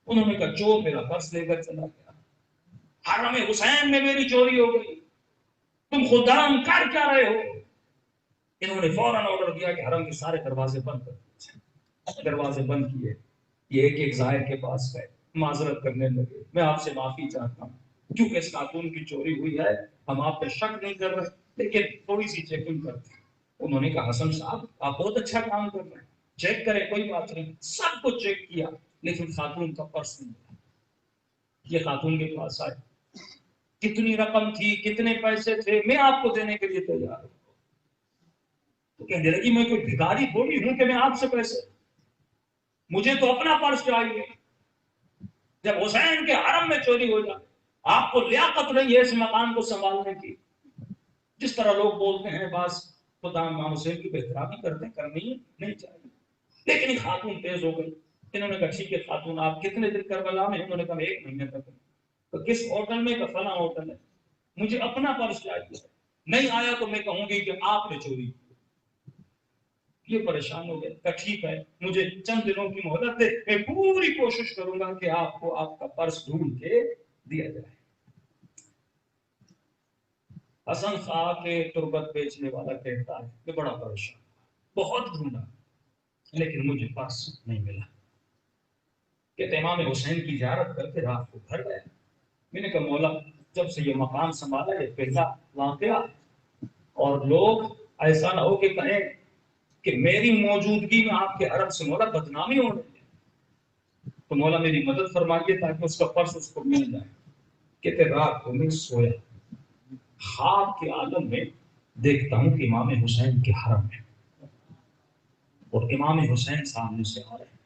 انہوں نے کہا چور میرا پرس لے کر چلا گیا، حرم حسین میں میری چوری ہو گئی، تم خدام کر کیا رہے ہو؟ انہوں نے فوراً آرڈر دیا کہ حرم کے سارے دروازے بند کر دیے۔ دروازے بند کیے، یہ ایک ایک زائر کے پاس گئے، معذرت کرنے لگے، میں آپ سے معافی چاہتا ہوں، کیونکہ اس خاتون کی چوری ہوئی ہے، ہم آپ پہ شک نہیں کر رہے، لیکن تھوڑی سی چیکنگ کرتے ہیں۔ انہوں نے کہا حسن صاحب آپ بہت اچھا کام کر رہے ہیں، چیک کریں، کوئی بات نہیں۔ سب کو چیک کیا، لیکن خاتون کا پرس نہیں ملا۔ یہ خاتون کے پاس آئے، کتنی رقم تھی، کتنے پیسے تھے، میں آپ کو دینے کے لیے تیار ہوں۔ تو کہنے لگی میں کوئی بھکاری تھوڑی ہوں کہ میں آپ سے پیسے، مجھے تو اپنا پرس چاہیے۔ جب حسین کے حرم میں چوری ہو جائے، آپ کو لیاقت نہیں ہے اس مکان کو سنبھالنے کی۔ جس طرح لوگ بولتے ہیں بعض خدا امام حسین کی بہترامی کرتے ہیں، کرنی نہیں چاہیے، لیکن خاتون تیز ہو گئی۔ انہوں نے کہا ٹھیک ہے خاتون، آپ کتنے دن کربلا میں؟ انہوں نے کہا 1 مہینے تک۔ تو کس ہوٹل میں؟ کہ فلاں ہوٹل ہے، مجھے اپنا پرس چاہیے، نہیں آیا تو میں کہوں گی کہ آپ نے چوری کی۔ یہ پریشان ہو گئے، کہ ٹھیک ہے مجھے چند دنوں کی مہلت دے، میں پوری کوشش کروں گا کہ آپ کو آپ کا پرس ڈھونڈ کے دیا جائے۔ حسن خان کے تربت بیچنے والا کہتا ہے کہ بڑا پریشان، بہت ڈھونڈا لیکن مجھے پرس نہیں ملا۔ کہتے امام حسین کی زیارت کر کے رات کو گھر گیا۔ میں نے کہا مولا جب سے یہ مقام سنبھالا یہ پہلا واقعہ، اور لوگ ایسا نہ ہو کہ کہیں کہ میری موجودگی میں آپ کے حرم سے مولا بدنامی ہو رہی ہے، تو مولا میری مدد فرمائیے تاکہ اس کا پرس اس کو مل جائے۔ کہتے رات کو میں سویا، خواب کے عالم میں دیکھتا ہوں کہ امام حسین کے حرم ہے، اور امام حسین سامنے سے آ رہے ہیں۔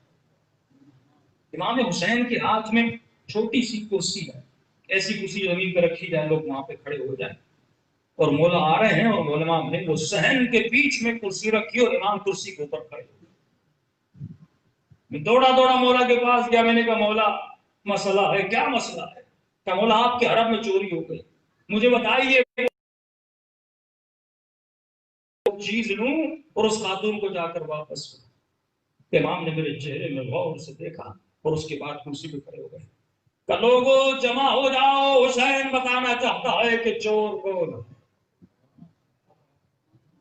امام حسین کے ہاتھ میں چھوٹی سی کرسی ہے، ایسی کرسی زمین پہ رکھی جائے، لوگ وہاں پہ کھڑے ہو جائیں، اور مولا آ رہے ہیں، اور علماء نے وہ صحن کے بیچ میں کرسی رکھی اور امام کرسی کے اوپر کھڑے ہوئے۔ میں دوڑا دوڑا مولا کے پاس گیا، میں نے کہا مولا مسئلہ ہے، کیا مسئلہ ہے؟ کہ مولا آپ کے حرم میں چوری ہو گئی، مجھے بتائیے وہ چیز لوں اور اس خاتون کو جا کر واپس کروں۔ امام نے میرے چہرے میں غور سے دیکھا اور اس کے بعد کرسی پہ کھڑے ہو گئے، کہ لوگوں جمع ہو جاؤ، حسین بتانا چاہتا ہے کہ چور کون ہے۔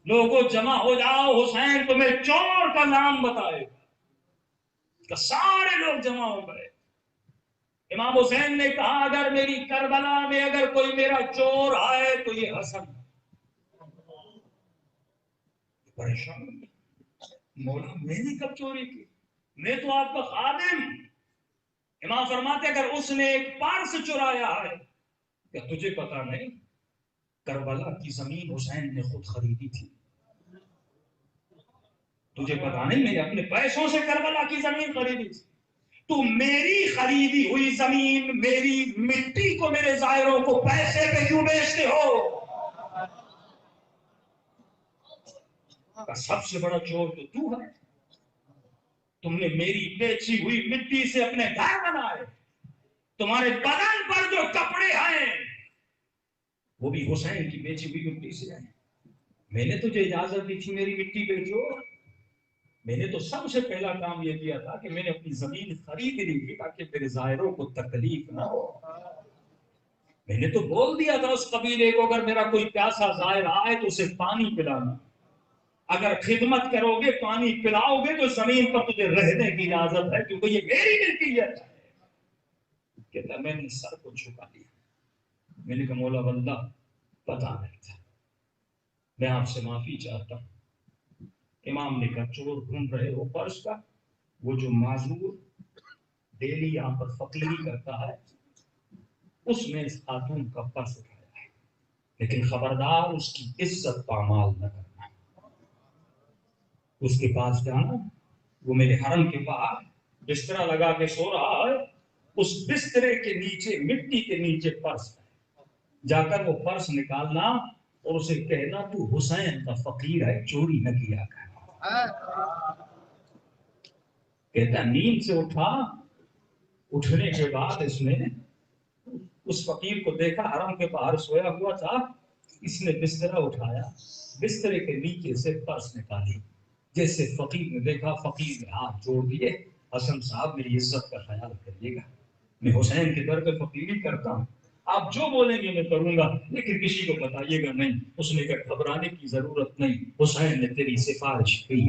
لوگوں جمع ہو جاؤ، حسین تمہیں چور کا نام بتائے گا۔ کہ سارے لوگ جمع ہو گئے۔ امام حسین نے کہا اگر میری کربلا میں اگر کوئی میرا چور آئے تو یہ حسن۔ پریشان مولا میں نے کب چوری کی؟ میں تو آپ کا خادم۔ امام فرماتے اگر اس نے ایک پرس چرایا ہے، کیا تجھے پتا نہیں کربلا کی زمین حسین نے خود خریدی تھی؟ تجھے پتا نہیں میں نے اپنے پیسوں سے کربلا کی زمین خریدی تھی؟ تو میری خریدی ہوئی زمین، میری مٹی کو، میرے زائروں کو پیسے پہ کیوں بیچتے ہو؟ سب سے بڑا چور تو ہے، تم نے میری بیچی ہوئی مٹی سے اپنے گھر بنائے، تمہارے بدن پر جو کپڑے ہیں وہ بھی حسین کی بیچی ہوئی مٹی سے ہیں. میں نے تجھے اجازت دی تھی میری مٹی بیچو. میں نے تو سب سے پہلا کام یہ کیا تھا کہ میں نے اپنی زمین خرید لی تھی تاکہ میرے زائروں کو تکلیف نہ ہو. میں نے تو بول دیا تھا اس قبیلے کو اگر میرا کوئی پیاسا زائر آئے تو اسے پانی پلانا. اگر خدمت کرو گے پانی پلاؤ گے تو زمین پر تجھے رہنے کی اجازت ہے کیونکہ یہ میری ملکی ہے. کہتا میں نے سر کو جھکا دیا. میں نے کہا مولا بندہ پتا نہیں تھا, میں آپ سے معافی چاہتا ہوں. امام نے کہا چور ڈھونڈ رہے ہو پرس کا, وہ جو معذور ڈیلی یہاں پر فقیری کرتا ہے اس میں اس خاتون کا پرس اٹھایا ہے, لیکن خبردار اس کی عزت پامال نہ کرنا. اس کے پاس جانا, وہ میرے حرم کے باہر بسترا لگا کے سو رہا ہے, اس بسترے کے نیچے مٹی کے نیچے پرس ہے. جا کر وہ پرس نکالنا اور اسے کہنا تو حسین کا فقیر ہے, چوری نہ کیا کر. کہتا نیند سے اٹھا, اٹھنے کے بعد اس نے اس فقیر کو دیکھا حرم کے باہر سویا ہوا تھا. اس نے بسترا اٹھایا, بسترے کے نیچے سے پرس نکالی. جیسے فقیر نے دیکھا فقیر نے ہاتھ جوڑ دیے, حسن صاحب میری عزت کا خیال کریے گا, میں حسین کے در پہ فقیری کرتا ہوں, آپ جو بولیں گے میں کروں گا لیکن کسی کو بتائیے گا نہیں. اس نے کہا گھبرانے کی ضرورت نہیں, حسین نے تیری سفارش کی,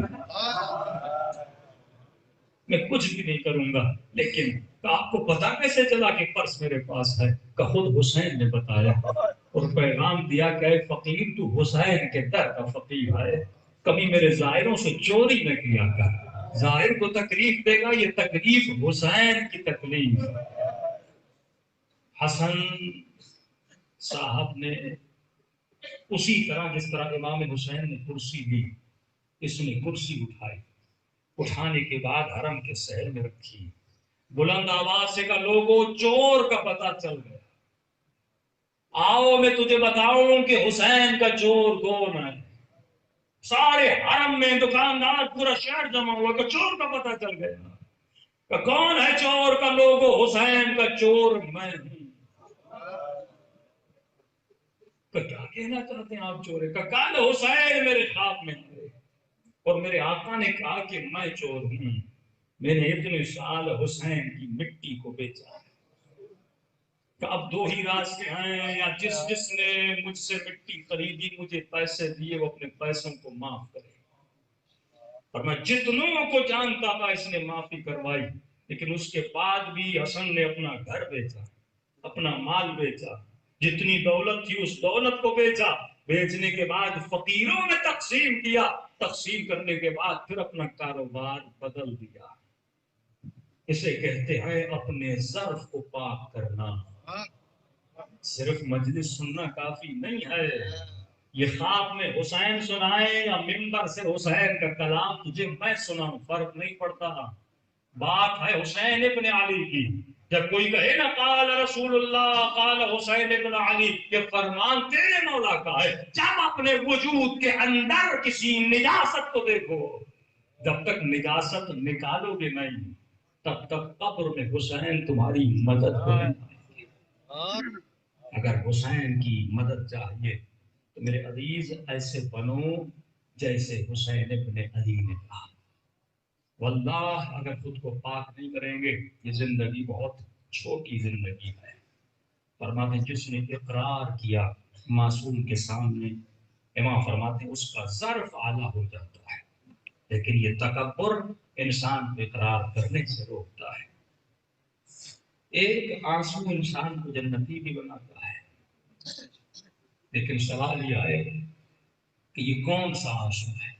میں کچھ بھی نہیں کروں گا. لیکن آپ کو پتا کیسے چلا کہ پرس میرے پاس ہے؟ کہ خود حسین نے بتایا اور پیغام دیا کہ اے فقیر تو حسین کے در کا فقیر ہے, کبھی میرے زائروں سے چوری نہ کیا کر. زائر کو تکلیف دے گا, یہ تکلیف حسین کی تکلیف. حسن صاحب نے اسی طرح جس طرح امام حسین نے کرسی لی, اس نے کرسی اٹھائی. اٹھانے کے بعد حرم کے شہر میں رکھی. بلند آواز سے کہا لوگوں چور کا پتہ چل گیا, آؤ میں تجھے بتاؤں کہ حسین کا چور کون ہے. سارے حرم میں دکاندار پورا شہر جمع ہوا کہ چور کا پتہ چل گیا. کہ کون ہے چور کا لوگوں؟ حسین کا چور میں ہوں. کہ کیا کہنا چاہتے ہیں آپ چورے؟ کہ کل حسین میرے خواب میں آئے اور میرے آقا نے کہا کہ میں چور ہوں, میں نے اتنے سال حسین کی مٹی کو بیچا. کہ اب دو ہی راستے ہیں, یا جس نے مجھ سے مٹی خریدی مجھے پیسے دیے وہ اپنے پیسوں کو معاف کرے. اور میں جتنوں کو جانتا تھا اس نے معافی کروائی, لیکن اس کے بعد بھی حسن نے اپنا گھر بیچا, اپنا مال بیچا, جتنی دولت تھی اس دولت کو بیچا. بیچنے کے بعد فقیروں میں تقسیم کیا, تقسیم کرنے کے بعد پھر اپنا کاروبار بدل دیا. اسے کہتے ہیں اپنے ظرف کو پاک کرنا. صرف مجلس سننا کافی نہیں ہے. یہ خواب میں حسین سنائے یا منبر سے حسین کا کلام تجھے میں سناؤں, فرق نہیں پڑتا. بات ہے حسین ابن علی کی. جب کوئی کہے نا قال رسول اللہ قال حسین ابن علی, یہ فرمان تیرے مولا کا ہے. جب اپنے وجود کے اندر کسی نجاست کو دیکھو, جب تک نجاست نکالو گے نہیں تب تک قبر میں حسین تمہاری مدد کریں. اگر حسین کی مدد چاہیے تو میرے عزیز ایسے بنو جیسے حسین ابن علی نے کہا. واللہ اگر خود کو پاک نہیں کریں گے یہ زندگی بہت چھوٹی زندگی ہے. فرماتے ہیں جس نے اقرار کیا معصوم کے سامنے, امام فرماتے ہیں اس کا ظرف اعلیٰ ہو جاتا ہے, لیکن یہ تکبر انسان کو اقرار کرنے سے روکتا ہے. ایک آنسو انسان کو جنتی بھی بناتا ہے, لیکن سوال یہ ہے کہ یہ کون سا آنسو ہے؟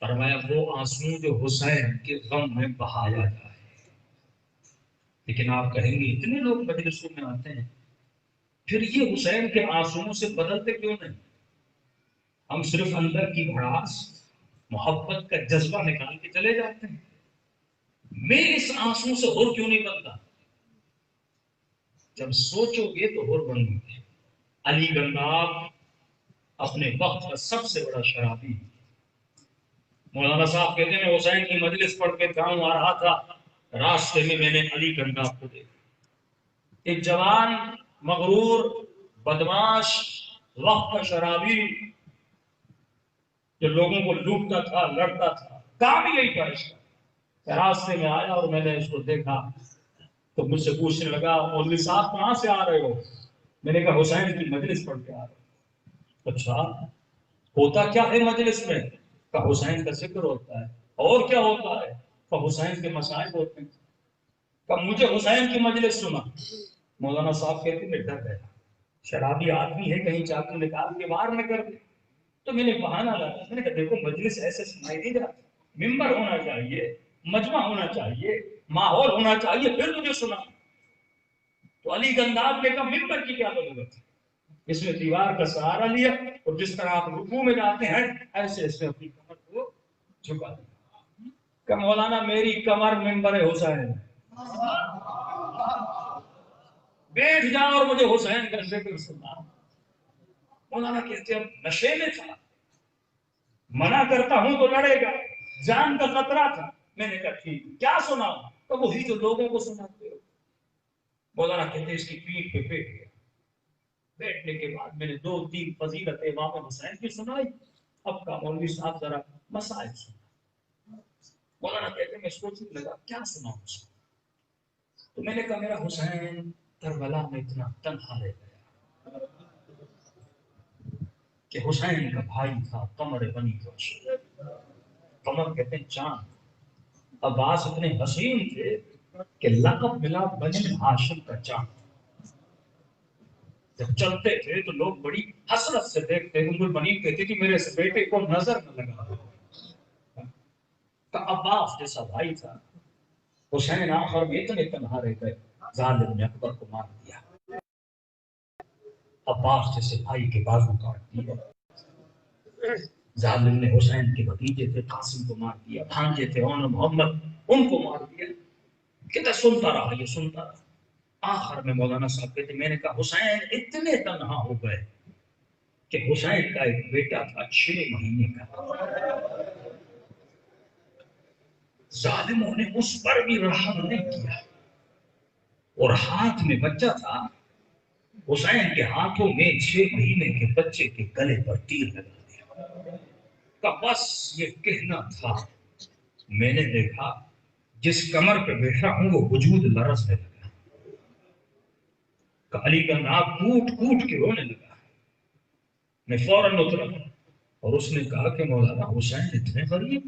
فرمایا وہ آنسو جو حسین کے غم میں بہایا جائے. لیکن آپ کہیں گے اتنے لوگ مجلسوں میں آتے ہیں, پھر یہ حسین کے آنسوؤں سے بدلتے کیوں نہیں؟ ہم صرف اندر کی بھڑاس محبت کا جذبہ نکال کے چلے جاتے ہیں. میں اس آنسو سے اور کیوں نہیں بنتا؟ جب سوچو گے تو اور بنو گے. علی گنگاب اپنے وقت کا سب سے بڑا شرابی. مولانا صاحب کہتے ہیں حسین کی مجلس پڑھ کے گاؤں آ رہا تھا, راستے میں نے علی گنگاب کو دیکھا. ایک جوان مغرور بدماش وقت کا شرابی جو لوگوں کو لوٹتا تھا لڑتا تھا، کام ہی یہی تھا اس کا۔ راستے میں آیا اور میں نے اس کو دیکھا تو مجھ سے پوچھنے لگا مولوی صاحب کہاں سے آ رہے ہو؟ میں نے کہا حسین کی مجلس پڑھ کے آ رہا ہوں۔ اچھا ہوتا کیا ہے مجلس میں؟ کہ حسین کا ذکر ہوتا ہے۔ اور کیا ہوتا ہے؟ کہ حسین کے مسائل ہوتے ہیں۔ کہ مجھے حسین کی مجلس سنا۔ مولانا صاحب کہتے میں ڈر گیا، شرابی آدمی ہے کہیں چاقو نکال کے وار نہ کر دے۔ تو میں نے بہانہ لگا، میں نے کہا دیکھو مجلس ایسے سنائی نہیں جاتی، ممبر ہونا چاہیے، مجمع ہونا چاہیے، ماحول ہونا چاہیے، پھر مجھے سنا۔ تو علی گنداز نے کہا ممبر کی کیا ضرورت ہے؟ اس میں دیوار کا سہارا لیا اور جس طرح آپ رکوع میں جاتے ہیں ایسے ایسے اپنی کمر کو جھکا دیا کہ مولانا میری کمر ممبر حسین، بیٹھ جاؤ اور مجھے حسین کا ذکر سنا۔ مولانا کہتے ہیں نشے میں تھا، منع کرتا ہوں تو لڑے گا، جان کا خطرہ تھا۔ میں نے کہا ٹھیک کیا سنا؟ تو وہی جو لوگوں کو سناتے ہو۔ مولانا کہتے ہیں اس کی پیٹھ پہ بیٹھ گیا۔ بیٹھنے کے بعد میں نے 2-3 فضیلت امام حسین کی سنائی۔ اب کا مولوی صاحب ذرا مسائل سنا۔ مولانا کہتے ہیں میں سوچنے لگا کیا سناؤں اس کو؟ تو میں نے کہا میرا حسین کربلا میں اتنا تنہا رہ گیا کہ حسین کا بھائی تھا قمر بنی گوش، قمر کہتے ہیں چاند۔ عباس اتنے حسین تھے کہ لقب ملا بنی ہاشم کا چاند۔ جب چلتے تھے تو لوگ بڑی حسرت سے دیکھتے، ان بنی کہتی تھی میرے اس بیٹے کو نظر نہ لگا۔ تو عباس جیسا بھائی تھا، حسین آخر میں اتنے تنہا رہ گئے، ظالم نے اکبر کو مار دیا، عباس جیسے بھائی کے بازو کاٹ دیے، ظالم نے حسین کے بھتیجے تھے قاسم کو مار دیا، بھانجے تھے اون محمد ان کو مار دیا۔ کہتا سنتا رہا یہ سنتا رہا۔ آخر میں مولانا صاحب کہتے میں نے کہا حسین اتنے تنہا ہو گئے کہ حسین کا ایک بیٹا تھا 6 مہینے کا، ظالموں نے اس پر بھی رحم نہیں کیا، اور ہاتھ میں بچہ تھا، حسین کے ہاتھوں میں 6 مہینے کے بچے کے گلے پر تیر لگا دیا۔ کہ بس یہ کہنا تھا۔ میں نے دیکھا جس کمر پہ بیٹھا ہوں وہ وجود لرزنے لگا، کہ علی کا ناک کوٹ کوٹ کے رونے لگا۔ میں فوراً اترا اور اس نے کہا کہ مولانا حسین اتنے غریب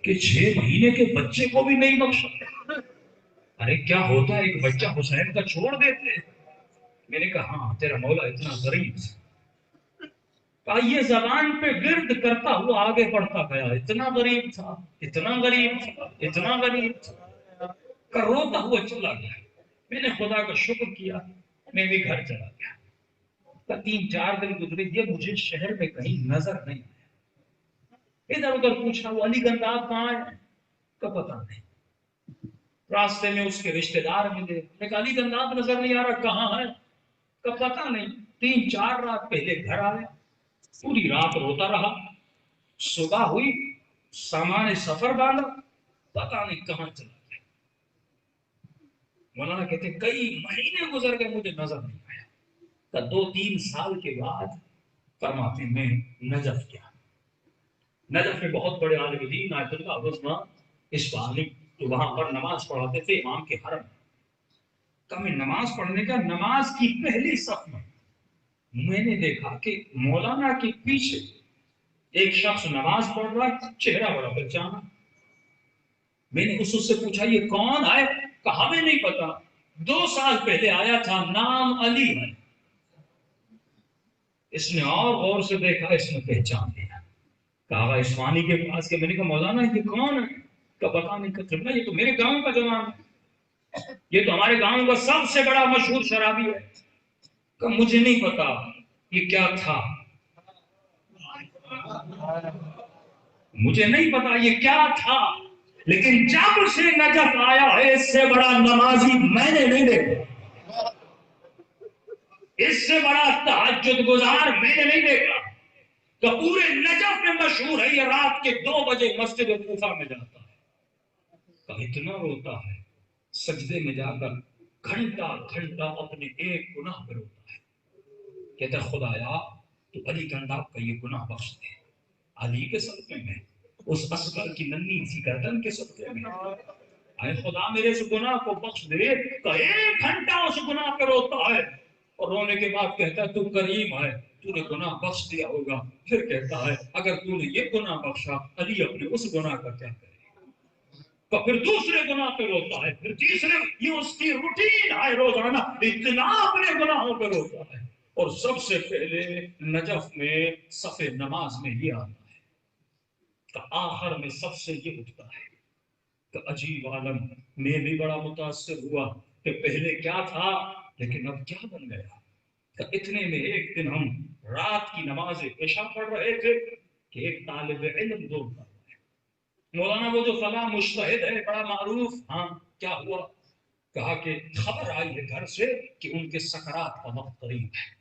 کہ 6 مہینے کے بچے کو بھی نہیں بخشا۔ ارے کیا ہوتا ہے ایک بچہ حسین کا چھوڑ دیتے؟ میں نے کہا ہاں تیرا مولا اتنا غریب تھا۔ کہا یہ زبان پہ ورد کرتا ہوا آگے بڑھتا گیا، اتنا غریب تھا، اتنا غریب تھا، اتنا غریب تھا، کہ روتا ہوا چلا گیا۔ میں نے خدا کا شکر کیا، میں بھی گھر چلا گیا۔ 3-4 دن گزرے، یہ مجھے شہر میں کہیں نظر نہیں آیا۔ ادھر ادھر پوچھا وہ علی گنداب کہاں ہے؟ کا پتہ نہیں۔ راستے میں اس کے رشتہ دار ملے، میں کہا علی گنداب نظر نہیں آ رہا، کہاں ہے؟ کا پتہ نہیں۔ 3-4 رات پہلے گھر آیا، پوری رات روتا رہا، صبح ہوئی سامان سفر باندھا، پتہ نہیں کہاں چلا گیا۔ مولانا کہتے کئی مہینے گزر گئے مجھے نظر نہیں آیا۔ 2-3 سال کے بعد فرماتے میں نجف گیا۔ نجف میں بہت بڑے عالم دین آیت اللہ عظمہ اصفہانی تو وہاں پر نماز پڑھاتے تھے امام کے حرم۔ کہ میں نماز پڑھنے کا نماز کی پہلی صف میں نے دیکھا کہ مولانا کے پیچھے ایک شخص نماز پڑھ رہا ہے، چہرہ بڑا بچانا۔ میں نے اس سے پوچھا یہ کون ہے؟ کہ ہمیں نہیں پتا، 2 سال پہلے آیا تھا، نام علی ہے۔ اس نے اور غور سے دیکھا، اس نے پہچان لیا۔ کہا اصفہانی کے پاس کہ میں نے کہا مولانا یہ کون ہے؟ کہ پتا نہیں، کہ یہ تو میرے گاؤں کا جوان ہے، یہ تو ہمارے گاؤں کا سب سے بڑا مشہور شرابی ہے۔ کہ مجھے نہیں پتا یہ کیا تھا، مجھے نہیں پتا یہ کیا تھا، لیکن جب سے نجف آیا ہے اس سے بڑا نمازی میں نے نہیں دیکھا، اس سے بڑا تہجد گزار میں نے نہیں دیکھا۔ تو پورے نجف میں مشہور ہے، یہ رات کے 2 بجے مسجد کوفہ میں جاتا ہے، کہ اتنا روتا ہے، سجدے میں جا کر گھنٹہ گھنٹہ اپنے ایک گناہ پر روتا ہے، کہتا ہے خدایا تو علی گنداب کا یہ گناہ بخش دے، علی کے صدقے میں، اس اصغر کی ننھی سی گردن کے صدقے میں، اے خدا میرے اس گناہ کو بخش دے۔ تو ایک گھنٹہ اس گناہ پہ روتا ہے اور رونے کے بعد کہتا ہے تو کریم ہے، تو نے گناہ بخش دیا ہوگا۔ پھر کہتا ہے اگر تو نے یہ گناہ بخشا، علی اپنے اس گناہ کا کیا کرے؟ تو پھر دوسرے گناہ پہ روتا ہے، پھر تیسرے، یہ اس کی روٹین ہے روزانہ اتنا اپنے گناہوں پہ روتا ہے۔ اور سب سے پہلے نجف میں صف نماز میں یہ آتا ہے، تو آخر میں سب سے یہ اٹھتا ہے کہ عجیب عالم، میں بھی بڑا متاثر ہوا کہ پہلے کیا تھا لیکن اب کیا بن گیا۔ کہ اتنے میں ایک دن ہم رات کی نماز عشاء پڑھ رہے تھے کہ ایک طالب علم دوڑتا ہے، مولانا وہ جو فلاں مجتہد ہے بڑا معروف، ہاں کیا ہوا؟ کہا کہ خبر آئی ہے گھر سے کہ ان کے سکرات کا وقت قریب ہے،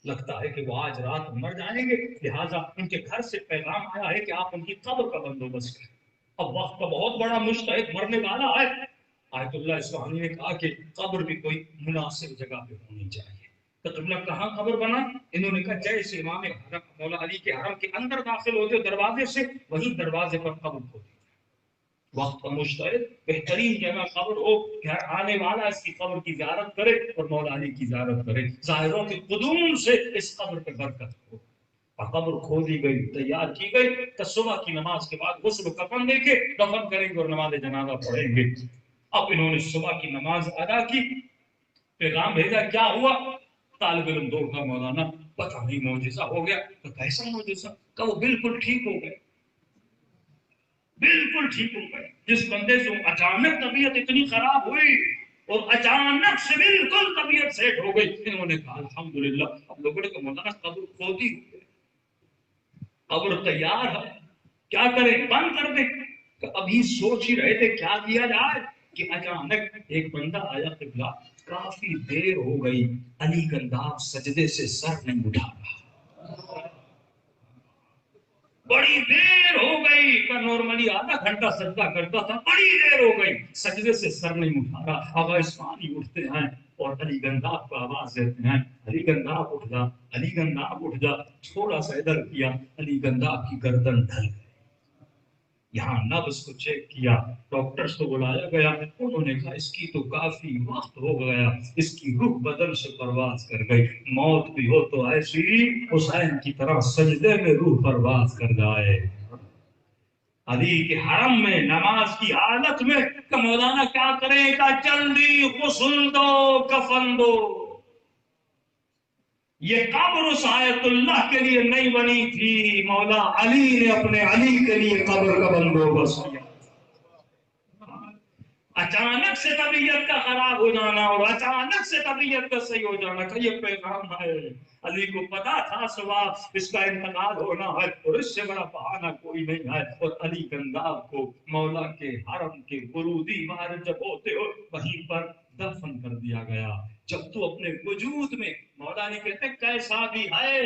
لگتا ہے کہ وہ آج رات مر جائیں گے، لہٰذا ان کے گھر سے پیغام آیا ہے کہ آپ ان کی قبر کا بندوبست کریں۔ اب وقت کا بہت بڑا مجتہد مرنے والا ہے۔ آیت اللہ اصفہانی نے کہا کہ قبر بھی کوئی مناسب جگہ پہ ہونی چاہیے۔ تو قبلہ کہاں قبر بنا؟ انہوں نے کہا جیسے امام حرم مولا علی کے حرم کے اندر داخل ہوتے دروازے سے، وہیں دروازے پر قبر کھودی۔ وقت کا مجتہد، بہترین جگہ قبر ہو، گھر آنے والا اس کی قبر کی زیارت کرے اور مولا علی کی زیارت کرے، ظاہروں کے قدوم سے اس قبر پہ برکت ہو۔ قبر کھودی گئی، تیار کی گئی، تو صبح کی نماز کے بعد غسل و کفن دے کے دفن کریں گے اور نماز جنازہ پڑھیں گے۔ اب انہوں نے صبح کی نماز ادا کی، پیغام بھیجا، کیا ہوا؟ طالب علم دوڑا، مولانا پتہ نہیں معجزہ ہو گیا۔ تو کیسا معجزہ؟ کہ وہ بالکل ٹھیک ہو گئے، بالکل ٹھیک ہو گئے۔ جس بندے سے اچانک طبیعت اتنی خراب ہوئی اور اچانک سے بالکل طبیعت سیٹ ہو گئی، انہوں نے کہا الحمدللہ۔ اب لوگوں نے کہا مولانا قبر کھودی ہوئی ہے، قبر تیار ہے، کیا کریں؟ بند کر دیں؟ کہ ابھی سوچ ہی رہے تھے کیا کیا جائے کہ اچانک ایک بندہ آیا، قبلہ کافی دیر ہو گئی علی گنداب سجدے سے سر نہیں اٹھا رہا، بڑی دیر ہو گئی، کا نارملی آدھا گھنٹہ سجدہ کرتا تھا، بڑی دیر ہو گئی سجدے سے سر نہیں اٹھا رہا۔ اب عثمانی اٹھتے ہیں اور علی گنداب کو آواز دیتے ہیں، علی گنداب اٹھ جا، علی گنداب اٹھ جا۔ تھوڑا سا ادھر کیا، علی گنداب کی گردن ڈھل گئی۔ یہاں نبض کو چیک کیا، ڈاکٹرز کو بلایا گیا، انہوں نے کہا اس کی تو کافی وقت ہو گیا، اس کی روح بدن سے پرواز کر گئی، موت بھی ہو تو ایسی حسین کی طرح سجدے میں روح پرواز کر جائے۔ علی کے حرم میں نماز کی حالت میں کہ مولانا کیا کریں؟ کہ جلدی غسل دو، کفن دو۔ یہ قبر اس آیت اللہ کے لیے نہیں بنی تھی، مولا علی نے اپنے علی کے لیے قبر کا بندوبست کیا۔ اچانک سے طبیعت کا خراب ہو جانا اور اچانک سے طبیعت کا صحیح ہو جانا کا یہ پیغام ہے۔ علی کو پتا تھا صبح اس کا انتقال ہونا ہے اور اس سے بڑا بہانہ کوئی نہیں ہے، اور علی گنداب کو مولا کے حرم کے ورودی مارج جب ہوتے ہو وہیں پر دفن کر دیا گیا۔ جب تو اپنے وجود میں، مولا نے کہتے کیسا بھی ہے،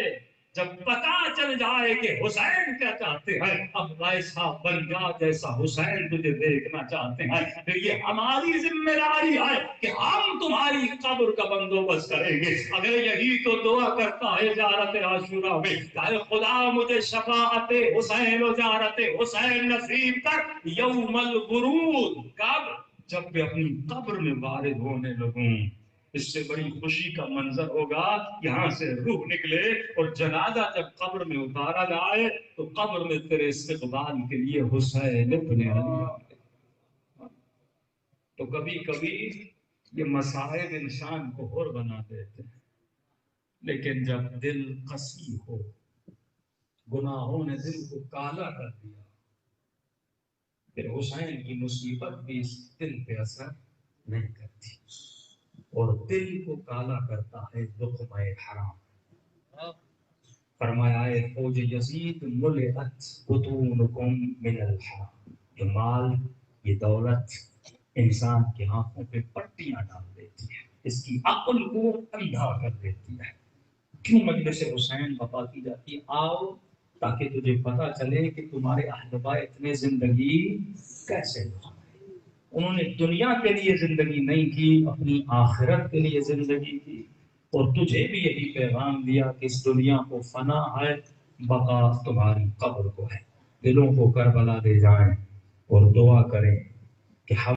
جب پتا چل جائے کہ حسین کیا چاہتے ہیں، اب ویسا بن جا جیسا حسین تجھے دیکھنا چاہتے ہیں۔ پھر یہ ہماری ذمہ داری ہے کہ ہم تمہاری قبر کا بندوبست کریں گے۔ اگر یہی تو دعا کرتا ہے زیارت عاشورہ میں، کہ خدا مجھے شفاعت حسین و زیارت حسین نصیب کر یوم الورود، کب؟ جب میں اپنی قبر میں وارد ہونے لگوں۔ اس سے بڑی خوشی کا منظر ہوگا، یہاں سے روح نکلے اور جنازہ جب قبر میں اتارا جائے تو قبر میں تیرے استقبال کے لیے حسین ابن علی آئے۔ تو کبھی کبھی یہ مصائب انسان کو اور بنا دیتے ہیں، لیکن جب دل قسی ہو، گناہوں نے دل کو کالا کر دیا، پھر حسین کی مصیبت بھی اس دل پہ اثر نہیں کرتی، اور دل کو کالا کرتا ہے لقمہ حرام۔ فرمایا ہے فوج یزید ملئت بطونکم من الحرام، یہ مال، یہ دولت انسان کی آنکھوں پہ پٹیاں ڈال دیتی ہے، اس کی عقل کو اندھا کر دیتی ہے۔ کیوں مجلس حسین بپا کی جاتی ہے؟ آؤ تاکہ تجھے پتا چلے کہ تمہارے اہل بیت نے زندگی کیسے گزاری، انہوں نے دنیا کے لیے زندگی نہیں کی، اپنی آخرت کے لیے زندگی کی. اور تجھے بھی یہی پیغام دیا کہ اس دنیا کو فنا ہے، بقا تمہاری قبر کو ہے. دلوں کو کربلا لے جائیں اور دعا کریں کہ ہم